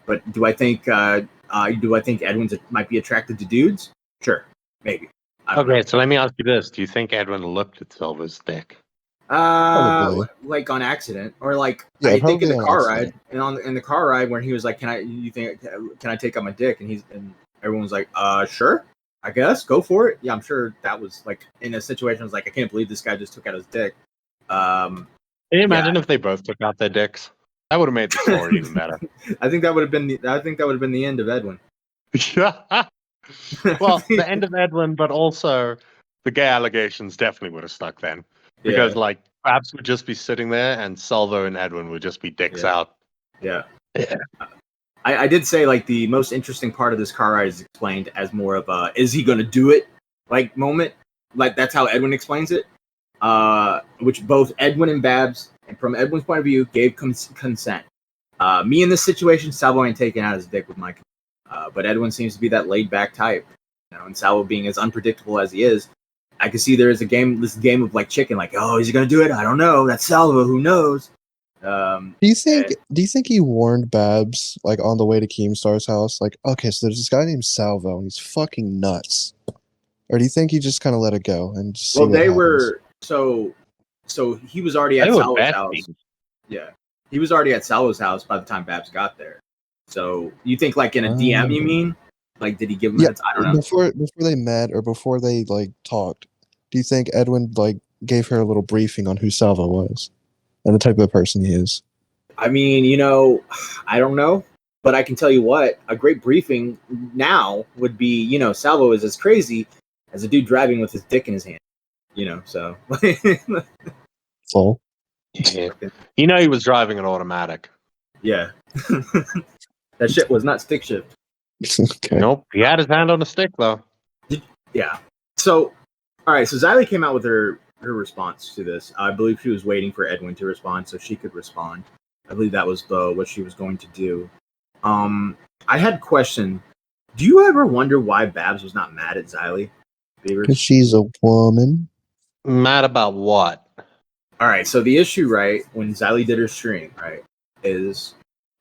S2: But do I think Edwin might be attracted to dudes? Sure, maybe. I don't
S4: Okay, so let me ask you this. Do you think Edwin looked at Silver's dick?
S3: Probably.
S2: Like on accident, or like
S3: Yeah,
S2: I think in
S3: probably
S2: the
S3: on
S2: car
S3: accident.
S2: ride, in the car ride when he was like, can I take out my dick? And everyone was like, sure, I guess, go for it. Yeah, I'm sure that was like in a situation. I was like, I can't believe this guy just took out his dick.
S4: Can you imagine if they both took out their dicks? That would have made the story even better.
S2: I think that would have been the end of Edwin.
S4: Well, the end of Edwin, but also the gay allegations definitely would have stuck then. Because
S2: Yeah.
S4: like Babs would just be sitting there and Salvo and Edwin would just be dicks out.
S2: Yeah.
S4: Yeah.
S2: I did say like the most interesting part of this car ride is explained as more of a is he gonna do it like moment. Like that's how Edwin explains it. Which both Edwin and Babs, and from Edwin's point of view, gave consent. Me in this situation, Salvo ain't taking out his dick with my but Edwin seems to be that laid back type. You know, and Salvo being as unpredictable as he is, I can see there is this game of like chicken, like, oh, is he gonna do it? I don't know. That's Salvo, who knows?
S3: Do you think he warned Babs like on the way to Keemstar's house? Like, okay, so there's this guy named Salvo and he's fucking nuts. Or do you think he just kind of let it go and just see
S2: well,
S3: what
S2: they
S3: happens?
S2: were so he was already at
S4: They were
S2: Salvo's house.
S4: besties.
S2: Yeah, he was already at Salvo's house by the time Babs got there. So you think like in a DM, you mean? Like, did he give him
S3: Yeah,
S2: heads? I don't know.
S3: before they met or before they like talked, do you think Edwin like gave her a little briefing on who Salvo was and the type of person he is?
S2: I mean, you know, I don't know, but I can tell you what, a great briefing now would be, you know, Salvo is as crazy as a dude driving with his dick in his hand. You know, so
S3: Full.
S4: Yeah. You know he was driving an automatic.
S2: yeah. That shit was not stick shift.
S3: Okay.
S4: Nope. He had his hand on a stick though.
S2: Yeah. So, all right. So Xylie came out with her response to this. I believe she was waiting for Edwin to respond so she could respond. I believe that was what she was going to do. I had a question. Do you ever wonder why Babs was not mad at Xylie?
S3: Because she's a woman.
S4: Mad about what?
S2: All right. So the issue, right, when Xylie did her stream, right, is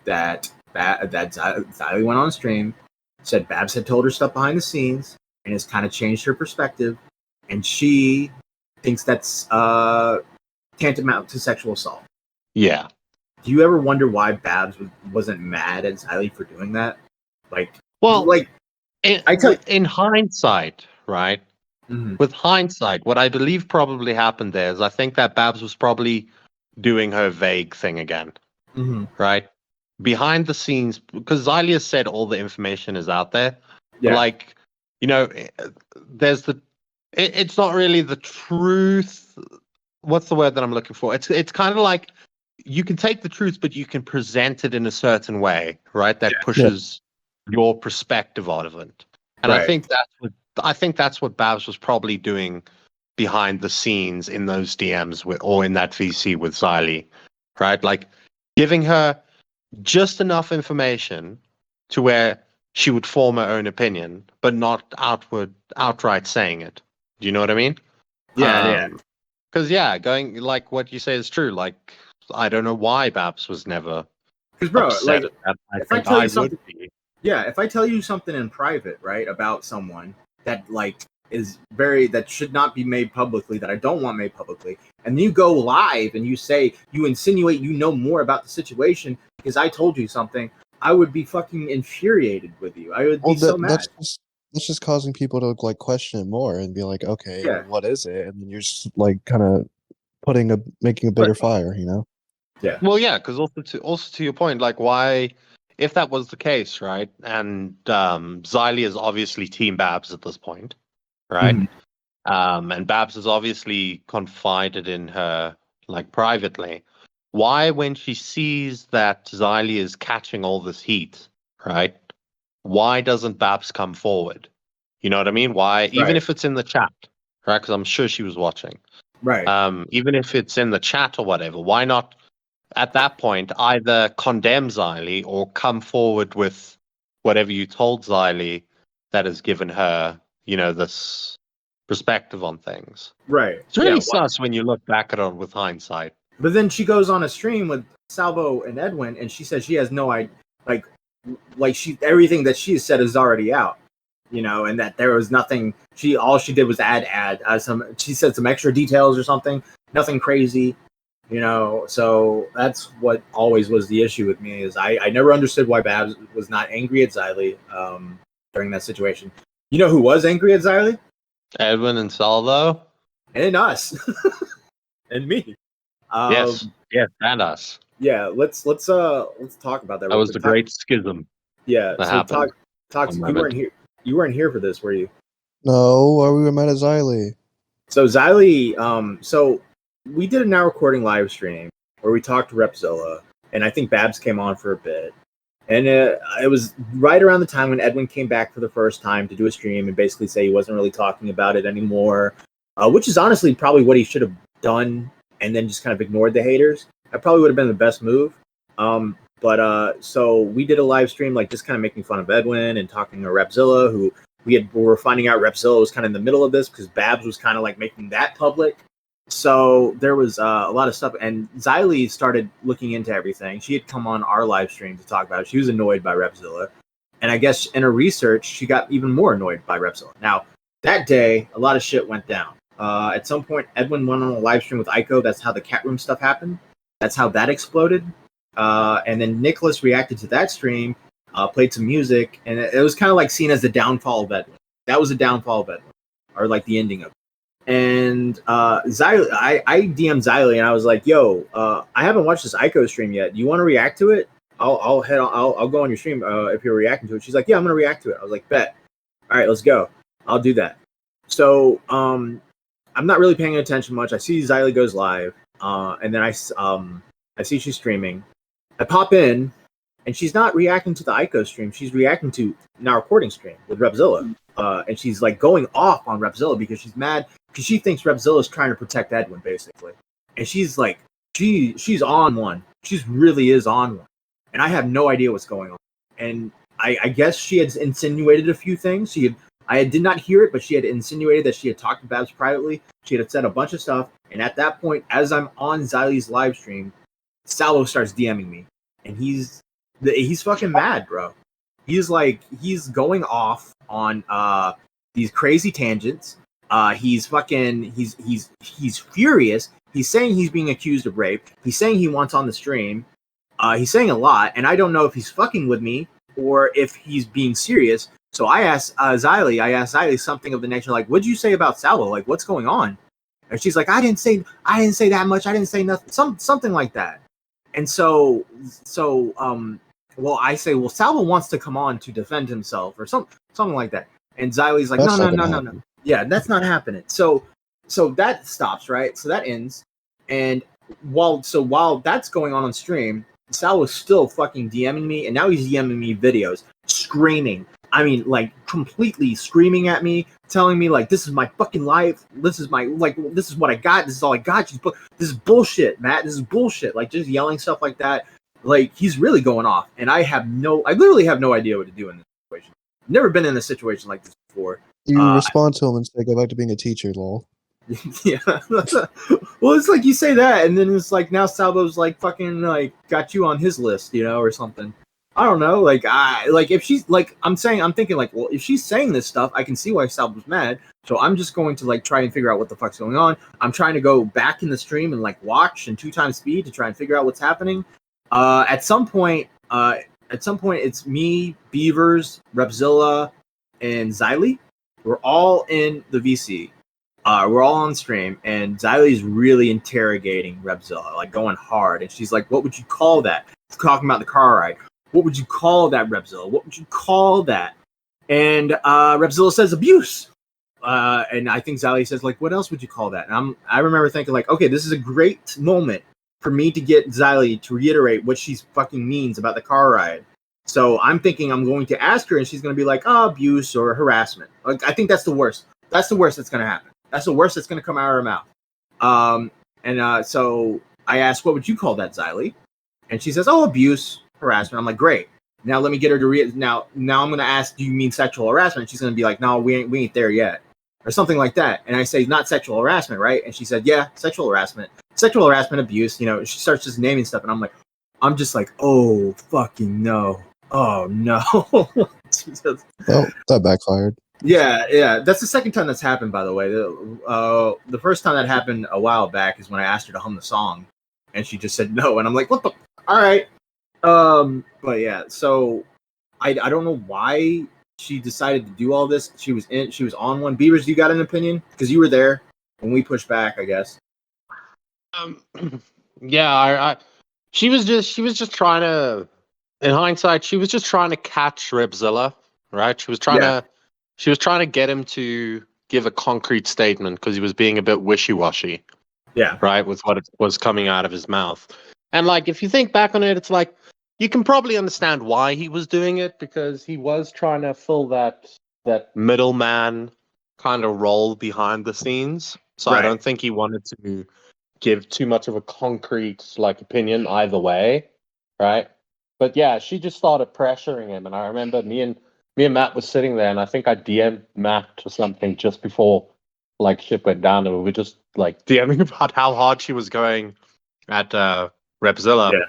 S2: that Xylie went on stream, said Babs had told her stuff behind the scenes, and has kind of changed her perspective, and she thinks that's tantamount to sexual assault.
S4: Yeah.
S2: Do you ever wonder why Babs wasn't mad at Xylie for doing that? Like,
S4: Well,
S2: like
S4: in hindsight, right?
S2: Mhm.
S4: With hindsight, what I believe probably happened there is I think that Babs was probably doing her vague thing again, right? Behind the scenes, because Xylie has said all the information is out there.
S2: Yeah.
S4: But like, you know, there's the it's not really the truth. What's the word that I'm looking for? It's kind of like you can take the truth, but you can present it in a certain way, right? That pushes your perspective out of it. And
S2: Right.
S4: I think that's what Babs was probably doing behind the scenes in those DMs or in that VC with Xylie, right? Like giving her just enough information to where she would form her own opinion, but not outright saying it. Do you know what I mean?
S2: Yeah.
S4: Because going like what you say is true. Like I don't know why Babs was never
S2: Because bro,
S4: upset
S2: like
S4: at that. I
S2: if I
S4: think
S2: tell
S4: I
S2: you
S4: would
S2: something,
S4: be.
S2: yeah, if I tell you something in private, right, about someone that like is that should not be made publicly, that I don't want made publicly, and you go live and you insinuate you know more about the situation because I told you something, I would be fucking infuriated with you. I would be so mad.
S3: That's just causing people to like question it more and be like, okay,
S2: Yeah.
S3: well, what is it? And then you're just like kind of making a bigger fire, you know?
S2: Yeah.
S4: Well, yeah, because also to your point, like why, if that was the case, right? And Xylie is obviously Team Babs at this point, right? And Babs has obviously confided in her like privately. Why, when she sees that Xylie is catching all this heat, right? Why doesn't Babs come forward? You know what I mean? Why, even
S2: Right.
S4: if it's in the chat, right? Because I'm sure she was watching.
S2: Right.
S4: Even if it's in the chat or whatever, why not at that point either condemn Xylie or come forward with whatever you told Xylie that has given her, this perspective on things.
S2: Right.
S4: It's really sus when you look back at it with hindsight.
S2: But then she goes on a stream with Salvo and Edwin, and she says she has no idea, like everything that she has said is already out, and that there was nothing. All she did was add she said some extra details or something, nothing crazy, So that's what always was the issue with me is I never understood why Babs was not angry at Xylie during that situation. You know who was angry at Xylie?
S4: Edwin and Salvo,
S2: and us, and me.
S4: Yes, and us.
S2: Yeah, let's talk about that.
S4: That was the great schism.
S2: Yeah,
S4: that
S2: so
S4: happened.
S2: talk. You weren't here. You weren't here for this, were you?
S3: No, we were mad at Xylie.
S2: So Xylie, so we did a now recording live stream where we talked to Repzilla, and I think Babs came on for a bit, and it was right around the time when Edwin came back for the first time to do a stream and basically say he wasn't really talking about it anymore, which is honestly probably what he should have done, and then just kind of ignored the haters. That probably would have been the best move. But so we did a live stream, like just kind of making fun of Edwin and talking to Repzilla, who we were finding out Repzilla was kind of in the middle of this because Babs was kind of like making that public. So there was a lot of stuff, and Xylie started looking into everything. She had come on our live stream to talk about it. She was annoyed by Repzilla, and I guess in her research, she got even more annoyed by Repzilla. Now that day, a lot of shit went down. At some point, Edwin went on a live stream with Aiko. That's how the cat room stuff happened. That's how that exploded. And then Nicholas reacted to that stream, played some music, and it was kind of like seen as the downfall of Edwin. That was the downfall of Edwin, or like the ending of it. And Xylie, I DM'd Xylie and I was like, "Yo, I haven't watched this Ico stream yet. Do you want to react to it? I'll go on your stream if you're reacting to it." She's like, "Yeah, I'm gonna react to it." I was like, "Bet. All right, let's go. I'll do that." So I'm not really paying attention much. I see Xylie goes live, and then I see she's streaming. I pop in, and she's not reacting to the Ico stream. She's reacting to now recording stream with Repzilla. And she's like going off on Repzilla because she's mad because she thinks Repzilla is trying to protect Edwin, basically. And she's like, she's on one. She really is on one. And I have no idea what's going on. And I guess she had insinuated a few things. I did not hear it, but she had insinuated that she had talked to Babs privately. She had said a bunch of stuff. And at that point, as I'm on Xylie's live stream, Salvo starts DMing me. And he's fucking mad, bro. He's going off on these crazy tangents. He's furious. He's saying he's being accused of rape. He's saying he wants on the stream. He's saying a lot, and I don't know if he's fucking with me or if he's being serious. So I asked Xylie something of the nature like, "What'd you say about Salvo? Like, what's going on?" And she's like, "I didn't say that much. I didn't say nothing. Something like that." And so well, I say, well, Salvo wants to come on to defend himself or something like that. And Xylie's like, no. Yeah, that's not happening. So that stops, right? So that ends, and while that's going on stream, Sal was still fucking DMing me, and now he's DMing me videos, screaming. I mean, like completely screaming at me, telling me like, "This is my fucking life. This is my this is what I got. This is all I got. This is bullshit, Matt. This is bullshit." Like just yelling stuff like that. Like he's really going off, and I literally have no idea what to do in this situation. Never been in a situation like this before.
S3: You respond to him and say, "Go back to being a teacher, lol."
S2: Yeah. Well, it's like you say that, and then it's like now Salvo's like fucking like got you on his list, or something. I don't know. Like if she's like I'm thinking like, well, if she's saying this stuff, I can see why Salvo's mad. So I'm just going to like try and figure out what the fuck's going on. I'm trying to go back in the stream and like watch in 2x speed to try and figure out what's happening. At some point, it's me, Beavers, Repzilla, and Xylie. We're all in the VC. We're all on stream, and Xylie's really interrogating Repzilla, like going hard. And she's like, "What would you call that?" Talking about the car ride. What would you call that, Repzilla? What would you call that? And Repzilla says abuse. And I think Xylie says, like, what else would you call that? And I remember thinking, like, okay, this is a great moment for me to get Xylie to reiterate what she fucking means about the car ride. So I'm thinking I'm going to ask her, and she's going to be like, oh, abuse or harassment. Like, I think that's the worst. That's the worst that's going to happen. That's the worst that's going to come out of her mouth. So I asked, what would you call that, Xylie? And she says, oh, abuse, harassment. I'm like, great. Now let me get her to now I'm going to ask, do you mean sexual harassment? And she's going to be like, no, we ain't there yet. Or something like that. And I say, not sexual harassment, right? And she said, yeah, sexual harassment, abuse. She starts just naming stuff. And I'm just like, oh, fucking no. Oh, no.
S3: Well, that backfired.
S2: Yeah. That's the second time that's happened, by the way. The first time that happened a while back is when I asked her to hum the song, and she just said no. And I'm like, what the? All right. But yeah, so I don't know why she decided to do all this. She was on one. Beavers, you got an opinion? Because you were there when we pushed back, I guess.
S4: Yeah, she was just trying to. In hindsight, she was just trying to catch Repzilla, right? She was trying to get him to give a concrete statement because he was being a bit wishy-washy.
S2: Yeah.
S4: Right, with what was coming out of his mouth. And like if you think back on it, it's like you can probably understand why he was doing it, because he was trying to fill that middleman kind of role behind the scenes. So
S2: Right.
S4: I don't think he wanted to give too much of a concrete opinion either way, right? But yeah, she just started pressuring him, and I remember me and Matt was sitting there, and I think I DM'd Matt or something just before shit went down, and we were just DMing about how hard she was going at Repzilla.
S2: Yeah.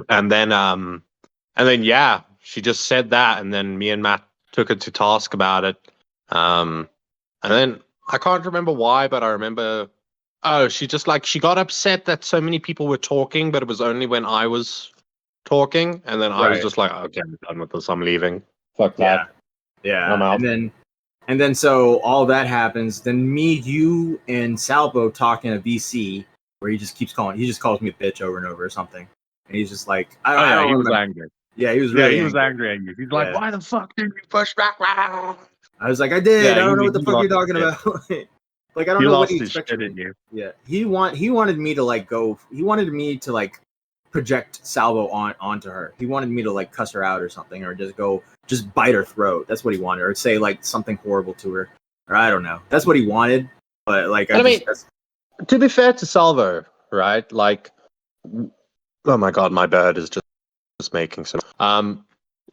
S4: And then yeah, she just said that, and then me and Matt took her to task about it. And then I can't remember why, but I remember she got upset that so many people were talking, but it was only when I was talking, and then I was just like, okay, I'm done with this, I'm leaving. Fuck that.
S2: Yeah.
S4: I'm out.
S2: And then so all that happens. Then me, you, and Salvo talk in a VC where he just calls me a bitch over and over or something. And he's just like,
S4: he was angry.
S2: Yeah, he was really
S4: he was angry at you. He's like, why the fuck did you push back?
S2: I was like, I did. I don't know what the fuck you're talking about. Like, I don't know what he expected
S4: in you.
S2: Yeah, he wanted me to he wanted me to project Salvo onto her. He wanted me to cuss her out or something, or just bite her throat. That's what he wanted, or say something horrible to her, or I don't know. That's what he wanted. But
S4: to be fair to Salvo, right? Oh my god, my bird is just making some.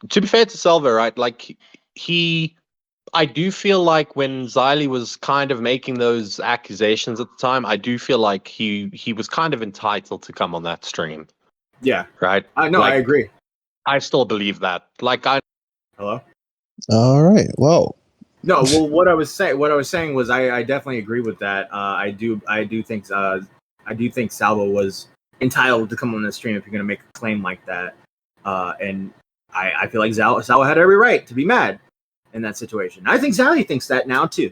S4: To be fair to Salvo, right? I do feel like when Xylie was kind of making those accusations at the time, I do feel like he was kind of entitled to come on that stream.
S2: Yeah.
S4: Right?
S2: I know, I agree.
S4: I still believe that.
S2: Hello?
S3: All right. Well.
S2: No, well, what I was saying was I definitely agree with that. I do think Salvo was entitled to come on the stream if you're gonna make a claim like that. And I feel like Salvo had every right to be mad in that situation. I think Xylie thinks that now too.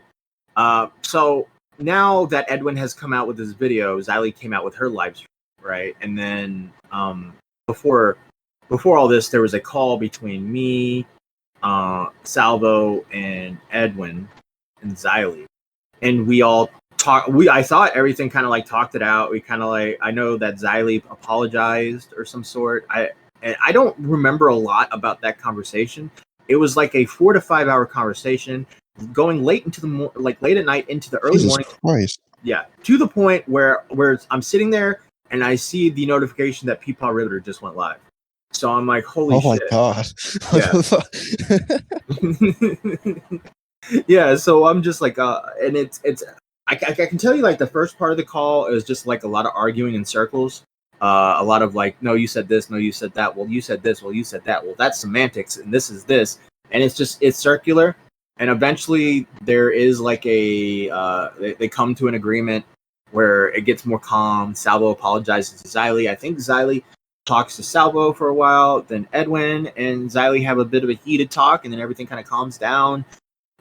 S2: So now that Edwin has come out with his video, Xylie came out with her live stream, right? And then before all this, there was a call between me, Salvo, and Edwin and Xylie. and we all I thought everything kind of like talked it out. We kind of like, I know that Xylie apologized or some sort. I don't remember a lot about that conversation. It was like a 4 to 5 hour conversation going late into the late at night into the early
S3: Jesus
S2: morning.
S3: Christ.
S2: Yeah, to the point where I'm sitting there and I see the notification that Peepaw Riveter just went live. So I'm like, holy shit.
S3: Oh my god.
S2: Yeah. Yeah, so I'm just like, and it's I can tell you, like, the first part of the call is just like a lot of arguing in circles. A lot of like, no, you said this, no, you said that, well, you said this, well, you said that, well, that's semantics, and this is this, and it's circular, and eventually there is like they come to an agreement where it gets more calm. Salvo apologizes to Xylie. I think Xylie talks to Salvo for a while, then Edwin and Xylie have a bit of a heated talk, and then everything kind of calms down.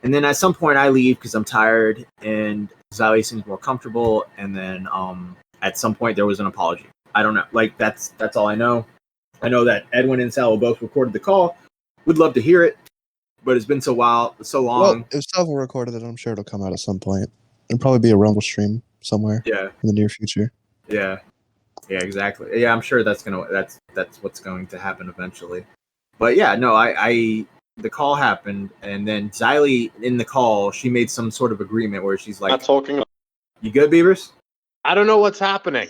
S2: And then at some point I leave because I'm tired, and Xylie seems more comfortable. And then at some point there was an apology. I don't know. Like, that's all I know. I know that Edwin and Salvo both recorded the call. Would love to hear it, but it's been so long.
S3: Well, if Salvo recorded it, I'm sure it'll come out at some point. It'll probably be a Rumble stream somewhere.
S2: Yeah.
S3: In the near future.
S2: Yeah. Yeah, exactly. Yeah, I'm sure that's what's going to happen eventually. But yeah, no, the call happened, and then Xylie in the call, she made some sort of agreement where she's like,
S4: Not talking.
S2: "You good, Beavers?
S4: I don't know what's happening.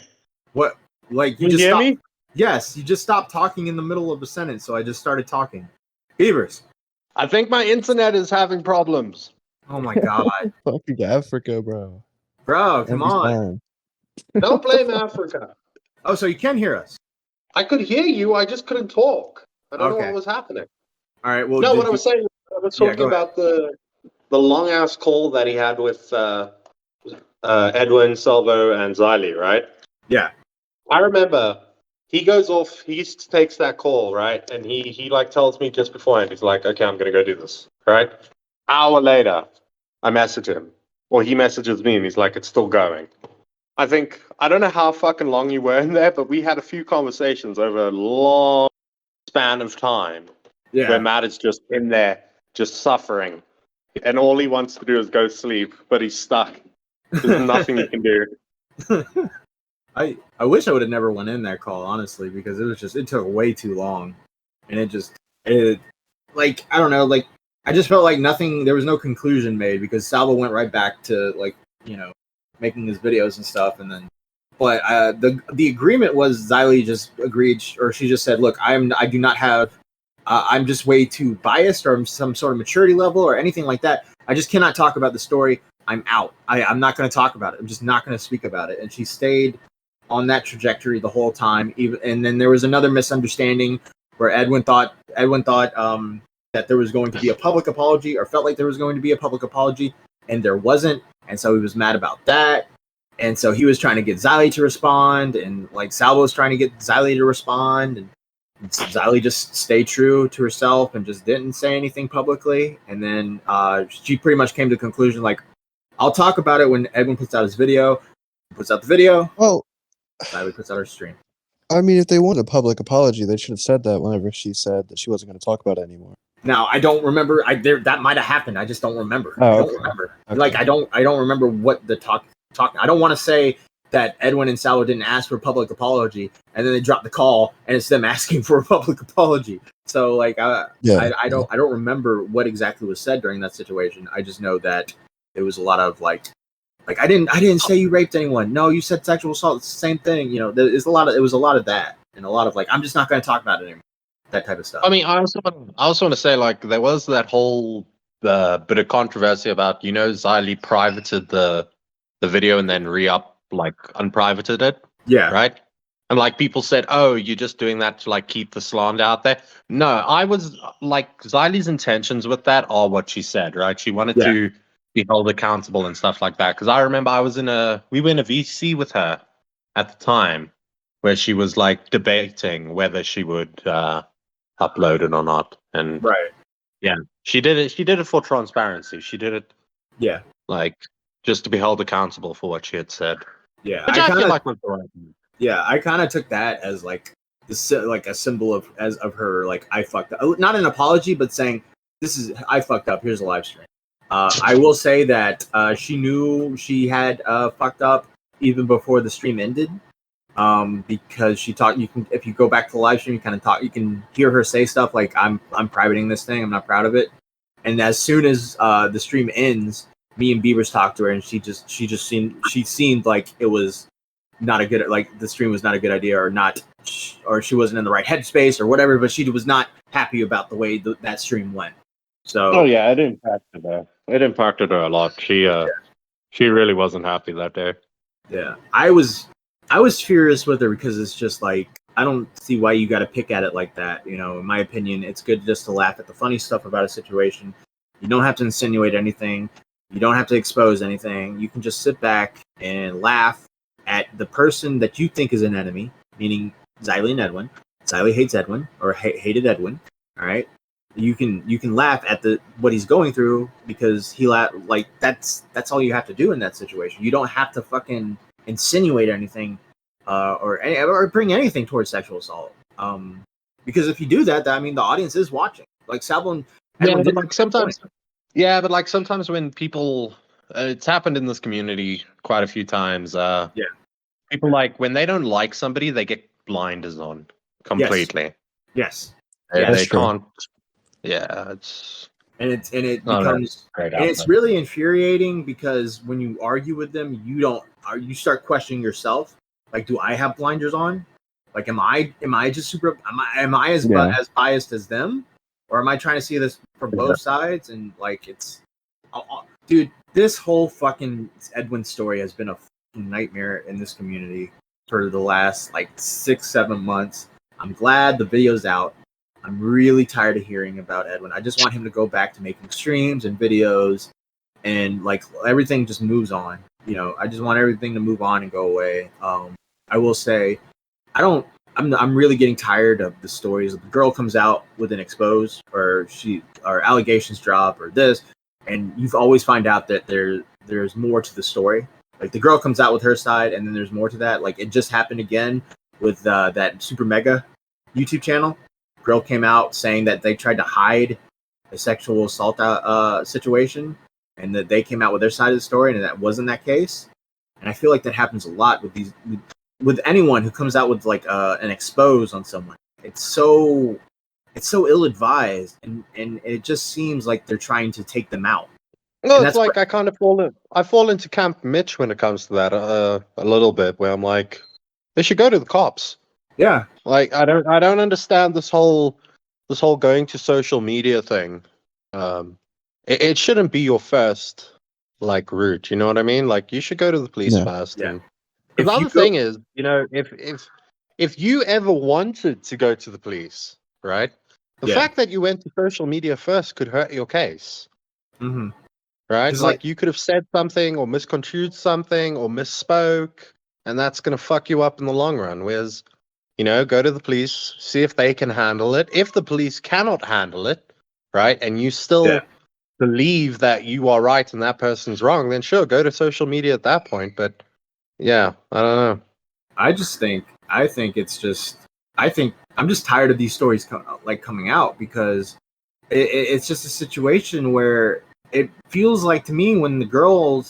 S2: What? Like,
S4: you just hear me?
S2: Yes, you just stopped talking in the middle of a sentence, so I just started talking. Beavers.
S4: I think my internet is having problems.
S2: Oh my god.
S3: Fucking Africa, bro.
S2: Bro, come on.
S4: Don't blame Africa.
S2: Oh, so you can hear us?
S4: I could hear you. I just couldn't talk. I don't know what was happening.
S2: All right. Well,
S4: no, what I was saying, I was talking about the long ass call that he had with Edwin, Salvo, and Xylie, right?
S2: Yeah.
S4: I remember he goes off. He takes that call, right? And he like tells me just beforehand. He's like, "Okay, I'm gonna go do this." Right? Hour later, I message him, or he messages me, and he's like, "It's still going." I don't know how fucking long you were in there, but we had a few conversations over a long span of time. Yeah. Where Matt is just in there, just suffering, and all he wants to do is go sleep, but he's stuck. There's nothing he can do.
S2: I wish I would have never went in that call, honestly, because it took way too long, and it like, I don't know, like, I just felt like there was no conclusion made, because Salvo went right back to, like, making his videos and stuff, and then, but the agreement was Xylie just agreed, or she just said, "Look, I do not have, I'm just way too biased, or some sort of maturity level, or anything like that. I just cannot talk about the story. I'm out. I'm not going to talk about it. I'm just not going to speak about it." And she stayed on that trajectory the whole time. And then there was another misunderstanding where Edwin thought that there was going to be a public apology, or felt like there was going to be a public apology, and there wasn't. And so he was mad about that. And so he was trying to get Xylie to respond, and like Salvo was trying to get Xylie to respond, and Xylie just stayed true to herself and just didn't say anything publicly. And then she pretty much came to the conclusion, like, I'll talk about it when Edwin puts out his video. He puts out the video.
S3: Well,
S2: Xylie puts out her stream.
S3: I mean, if they wanted a public apology, they should have said that whenever she said that she wasn't going to talk about it anymore.
S2: Now, I don't remember. That might have happened. I just don't remember.
S3: Oh,
S2: I don't remember. Okay. Like, I don't remember what the talk. I don't want to say that Edwin and Salvo didn't ask for a public apology, and then they dropped the call, and it's them asking for a public apology. So, like, I don't remember what exactly was said during that situation. I just know that it was a lot of like I didn't say you raped anyone. No, you said sexual assault. It's the same thing. It was a lot of that, and a lot of like, I'm just not going to talk about it anymore. That type of stuff.
S4: I mean, I also want to say, like, there was that whole bit of controversy about, Xylie privated the video and then unprivated it.
S2: Yeah.
S4: Right? And like, people said, "Oh, you're just doing that to like keep the slander out there." No, I was like, Xylie's intentions with that are what she said, right? She wanted to be held accountable and stuff like that. Because I remember we were in a VC with her at the time, where she was like debating whether she would upload it or not. And yeah, she did it. She did it for transparency. She did it.
S2: Yeah.
S4: Like, just to be held accountable for what she had said.
S2: Yeah.
S4: Which I feel like was the right thing.
S2: Yeah, I kind of took that as like a symbol of her, like, I fucked up. Not an apology, but saying, I fucked up. Here's a live stream. I will say that she knew she had fucked up even before the stream ended. Because she talked, if you go back to the live stream, you can hear her say stuff like, I'm privating this thing, I'm not proud of it. And as soon as the stream ends, me and Beavers talked to her, and she seemed like it was not a good, like the stream was not a good idea, or she wasn't in the right headspace or whatever, but she was not happy about the way that stream went. So
S4: yeah, it impacted her. It impacted her a lot. She really wasn't happy that day.
S2: Yeah, I was furious with her because it's just like, I don't see why you got to pick at it like that. You know, in my opinion, it's good just to laugh at the funny stuff about a situation. You don't have to insinuate anything. You don't have to expose anything. You can just sit back and laugh at the person that you think is an enemy, meaning Xylie and Edwin. Xylie hates Edwin, or hated Edwin. All right, you can laugh at what he's going through because that's all you have to do in that situation. You don't have to fucking insinuate anything or bring anything towards sexual assault. Because if you do that, I mean, the audience is watching. Like Salvo,
S4: but like sometimes when people, it's happened in this community quite a few times. People, like, when they don't like somebody, they get blinders on completely.
S2: Yes.
S4: They can't. Yeah,
S2: it becomes, and it's really infuriating because when you argue with them, you start questioning yourself. Like, do I have blinders on? Like, am I just am I as biased as them, or am I trying to see this from both sides? And like, dude, this whole fucking Edwin story has been a fucking nightmare in this community for the last like 6-7 months. I'm glad the video's out. I'm really tired of hearing about Edwin. I just want him to go back to making streams and videos, and like everything just moves on. You know, I just want everything to move on and go away. I will say, I'm really getting tired of the stories. The girl comes out with an expose, or allegations drop, or this, and you always find out that there's more to the story. Like, the girl comes out with her side, and then there's more to that. Like, it just happened again with that Super Mega YouTube channel. Girl came out saying that they tried to hide a sexual assault situation, and that they came out with their side of the story, and that wasn't that case. And I feel like that happens a lot with anyone who comes out with like an expose on someone. It's so ill-advised, and it just seems like they're trying to take them out.
S4: No, it's like I kind of fall into Camp Mitch when it comes to that a little bit, where I'm like, they should go to the cops.
S2: Yeah,
S4: like I don't understand this whole going to social media thing. It shouldn't be your first like route. You know what I mean? Like, you should go to the police first.
S2: Yeah.
S4: And the other thing is, you know, if you ever wanted to go to the police, right? The fact that you went to social media first could hurt your case.
S2: Mm-hmm.
S4: Right? Like, you could have said something or misconstrued something or misspoke, and that's going to fuck you up in the long run. Whereas, you know, go to the police, see if they can handle it. If the police cannot handle it, right, and you still believe that you are right and that person's wrong, then sure, go to social media at that point. But yeah, I don't know.
S2: I think I'm just tired of these stories coming out, because it's just a situation where it feels like, to me, when the girl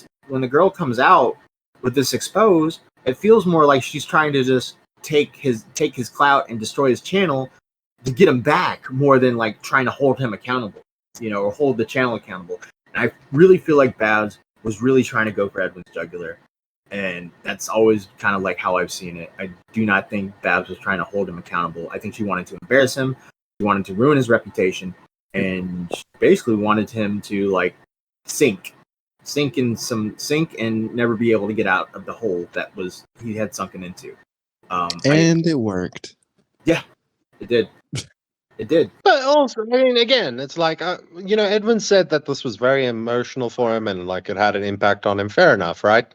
S2: comes out with this expose, it feels more like she's trying to just take his clout and destroy his channel to get him back, more than like trying to hold him accountable, you know, or hold the channel accountable. And I really feel like Babs was really trying to go for Edwin's jugular, and that's always kind of like how I've seen it. I do not think Babs was trying to hold him accountable. I think she wanted to embarrass him, she wanted to ruin his reputation, and she basically wanted him to like sink and never be able to get out of the hole that he had sunken into.
S3: It worked.
S2: Yeah, it did. It did.
S4: But also, I mean, again, it's like, you know, Edwin said that this was very emotional for him and like it had an impact on him. Fair enough, right?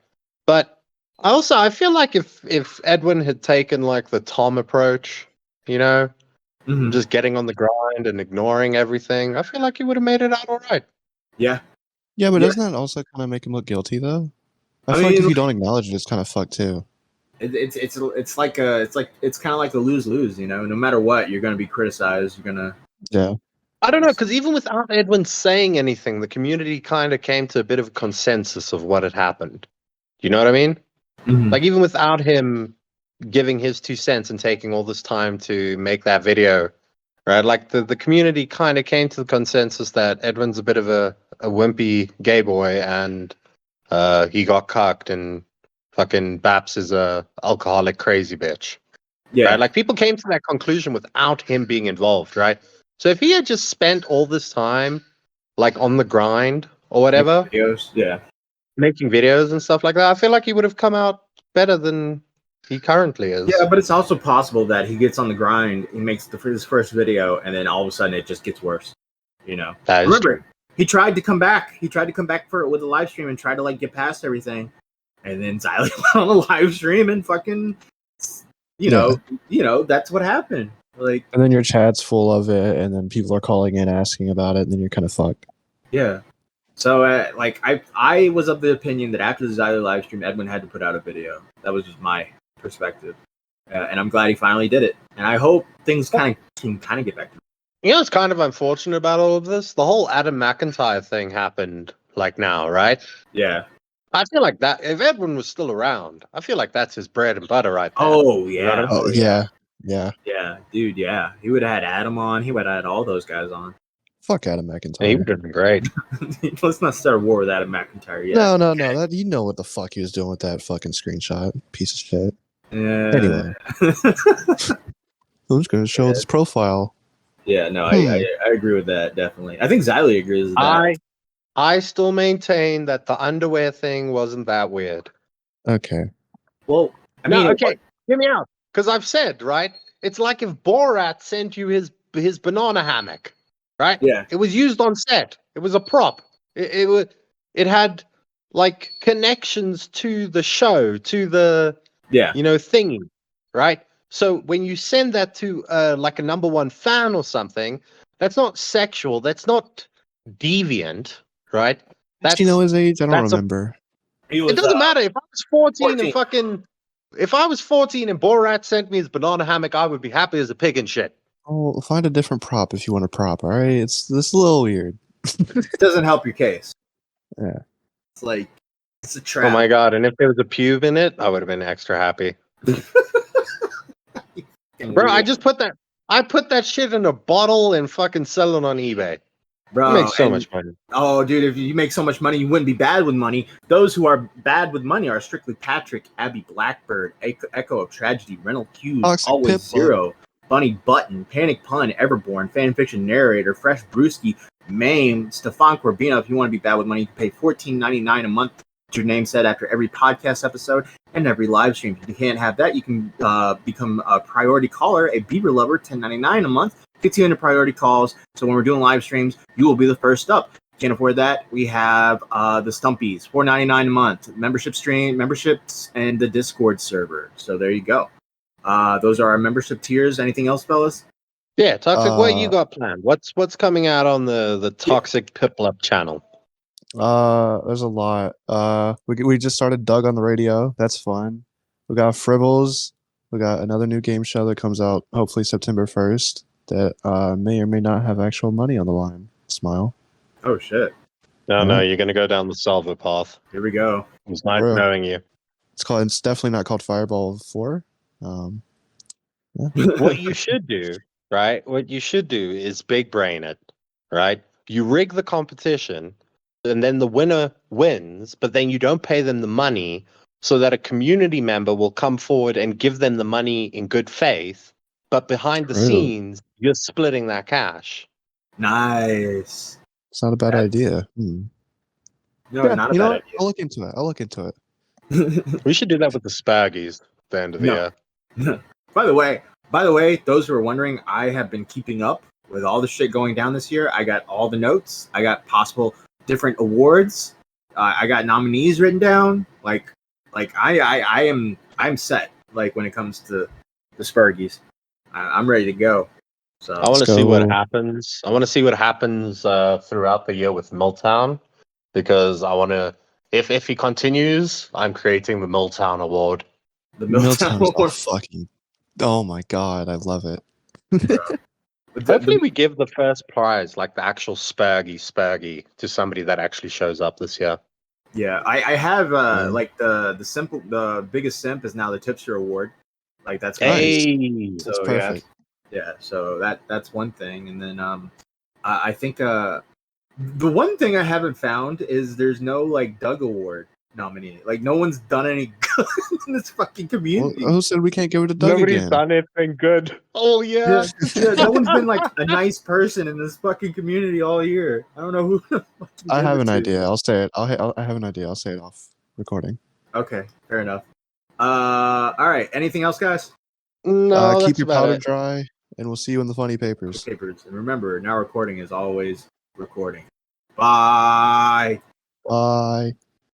S4: But I feel like if Edwin had taken like the Tom approach, you know, just getting on the grind and ignoring everything, I feel like he would have made it out all right.
S2: Yeah.
S3: Yeah, but doesn't that also kind of make him look guilty though? I feel like if you don't acknowledge it, it's kind of fucked too.
S2: It's kind of like a lose-lose, you know. No matter what, you're going to be criticized. You're going to
S4: I don't know, because even without Edwin saying anything, the community kind of came to a bit of a consensus of what had happened. You know what I mean?
S2: Mhm.
S4: Like, even without him giving his 2 cents and taking all this time to make that video, right? Like, the community kind of came to the consensus that Edwin's a bit of a wimpy gay boy, and he got cucked, and fucking Baps is a alcoholic crazy bitch.
S2: Yeah.
S4: Right? Like, people came to that conclusion without him being involved, right? So if he had just spent all this time, like, on the grind or whatever,
S2: Videos. Yeah.
S4: making videos and stuff like that, I feel like he would have come out better than he currently is.
S2: Yeah, but it's also possible that he gets on the grind, he makes his first video, and then all of a sudden it just gets worse. You know.
S4: That is
S2: Remember,
S4: true.
S2: he tried to come back. He tried to come back with a live stream and try to like get past everything, and then Xylie went on a live stream and fucking, you know, that's what happened. Like,
S3: and then your chat's full of it, and then people are calling in asking about it, and then you're kind of fucked.
S2: yeah. So, like, I was of the opinion that after the Xylie live stream, Edwin had to put out a video. That was just my perspective, and I'm glad he finally did it. And I hope things can kind of get back to.
S4: You know what's kind of unfortunate about all of this? The whole Adam McIntyre thing happened, like, now, right?
S2: Yeah.
S4: I feel like that, if Edwin was still around, I feel like that's his bread and butter right there.
S2: Oh,
S4: You know what I
S2: yeah.
S4: mean?
S3: Oh, yeah.
S2: Yeah, dude, yeah. He would have had Adam on. He would have had all those guys on.
S3: Fuck Adam
S4: He
S3: McIntyre.
S4: would have been great.
S2: Let's not start a war with Adam McIntyre yet.
S3: No. That you know what the fuck he was doing with that fucking screenshot, piece of shit.
S2: Yeah.
S3: Anyway. I'm just gonna show this profile.
S2: Yeah, no, I agree with that, definitely. I think Xylie agrees with that.
S4: I still maintain that the underwear thing wasn't that weird.
S3: Okay.
S2: Well, I mean,
S4: okay, hear me out. Because I've said, right? It's like if Borat sent you his banana hammock, right?
S2: Yeah.
S4: It was used on set. It was a prop. It had like connections to the show, to the thingy, right? So when you send that to like a #1 fan or something, that's not sexual. That's not deviant, right?
S3: Do you know his age? I don't remember.
S4: It doesn't matter. If I was 14 and fucking... If I was 14 and Borat sent me his banana hammock, I would be happy as a pig and shit.
S3: Oh, find a different prop if you want a prop, alright? It's a little weird.
S2: It doesn't help your case.
S3: Yeah.
S2: It's like, it's a trap.
S4: Oh my god, and if there was a pube in it, I would have been extra happy. Bro, I put that shit in a bottle and fucking sell it on eBay.
S2: Bro,
S4: you make so much money.
S2: Oh, dude, if you make so much money, you wouldn't be bad with money. Those who are bad with money are Strictly Patrick, Abby Blackbird, Echo of Tragedy, Rental Hughes,
S3: Toxic
S2: Always
S3: Pitbull.
S2: Zero, Bunny Button, Panic Pun, Everborn, Fanfiction Narrator, Fresh Brewski, Mame, Stefan Corbino. If you want to be bad with money, you can pay $14.99 a month. Your name said after every podcast episode and every live stream. If you can't have that, you can become a priority caller, a Bieber lover, $10.99 a month. Gets you into priority calls. So when we're doing live streams, you will be the first up. Can't afford that? We have the Stumpies, $4.99 a month, memberships, and the Discord server. So there you go. Those are our membership tiers. Anything else, fellas?
S4: Yeah, Toxic. What you got planned? What's coming out on the Toxic Piplup channel?
S3: There's a lot. We just started Doug on the radio. That's fun. We got Fribbles. We got another new game show that comes out hopefully September 1st. That may or may not have actual money on the line. Smile.
S2: Oh shit!
S4: No, you're gonna go down the Salvo path.
S2: Here we go.
S4: It's nice knowing you.
S3: It's definitely not called Fireball 4. Yeah.
S4: What you should do, right? What you should do is big brain it, right? You rig the competition, and then the winner wins, but then you don't pay them the money, so that a community member will come forward and give them the money in good faith. But behind the scenes, you're splitting that cash.
S2: Nice.
S3: It's not a bad idea.
S2: No, not a bad idea.
S3: I'll look into it.
S4: We should do that with the Spaggies at the end of the year.
S2: By the way, those who are wondering, I have been keeping up with all the shit going down this year. I got all the notes. I got possible different awards. I got nominees written down. I'm set. Like when it comes to the Spurgies, I'm ready to go. So
S4: I want to see what happens. I want to see what happens throughout the year with Milltown, because I want to. If he continues, I'm creating the Milltown Award.
S2: The Milltown Award.
S3: Fucking. Oh my god, I love it.
S4: Hopefully we give the first prize, like the actual spurgy, to somebody that actually shows up this year.
S2: Yeah, I have like the biggest simp is now the tipster award. Like that's
S4: Hey,
S3: that's perfect.
S2: Yeah, so that's one thing, and then I think the one thing I haven't found is there's no like Doug Award nominee. Like no one's done any good in this fucking community.
S3: Well, who said we can't give it to Doug
S4: nobody's
S3: again?
S4: done anything good. Oh yeah.
S2: No one's been like a nice person in this fucking community all year. I don't know who.
S3: I have an idea. I'll say it. I have an idea. I'll say it off recording.
S2: Okay, fair enough. All right. Anything else, guys?
S4: No,
S3: keep your powder
S4: it.
S3: dry, and we'll see you in the funny papers.
S2: And remember, now recording is always recording. Bye.
S3: Bye.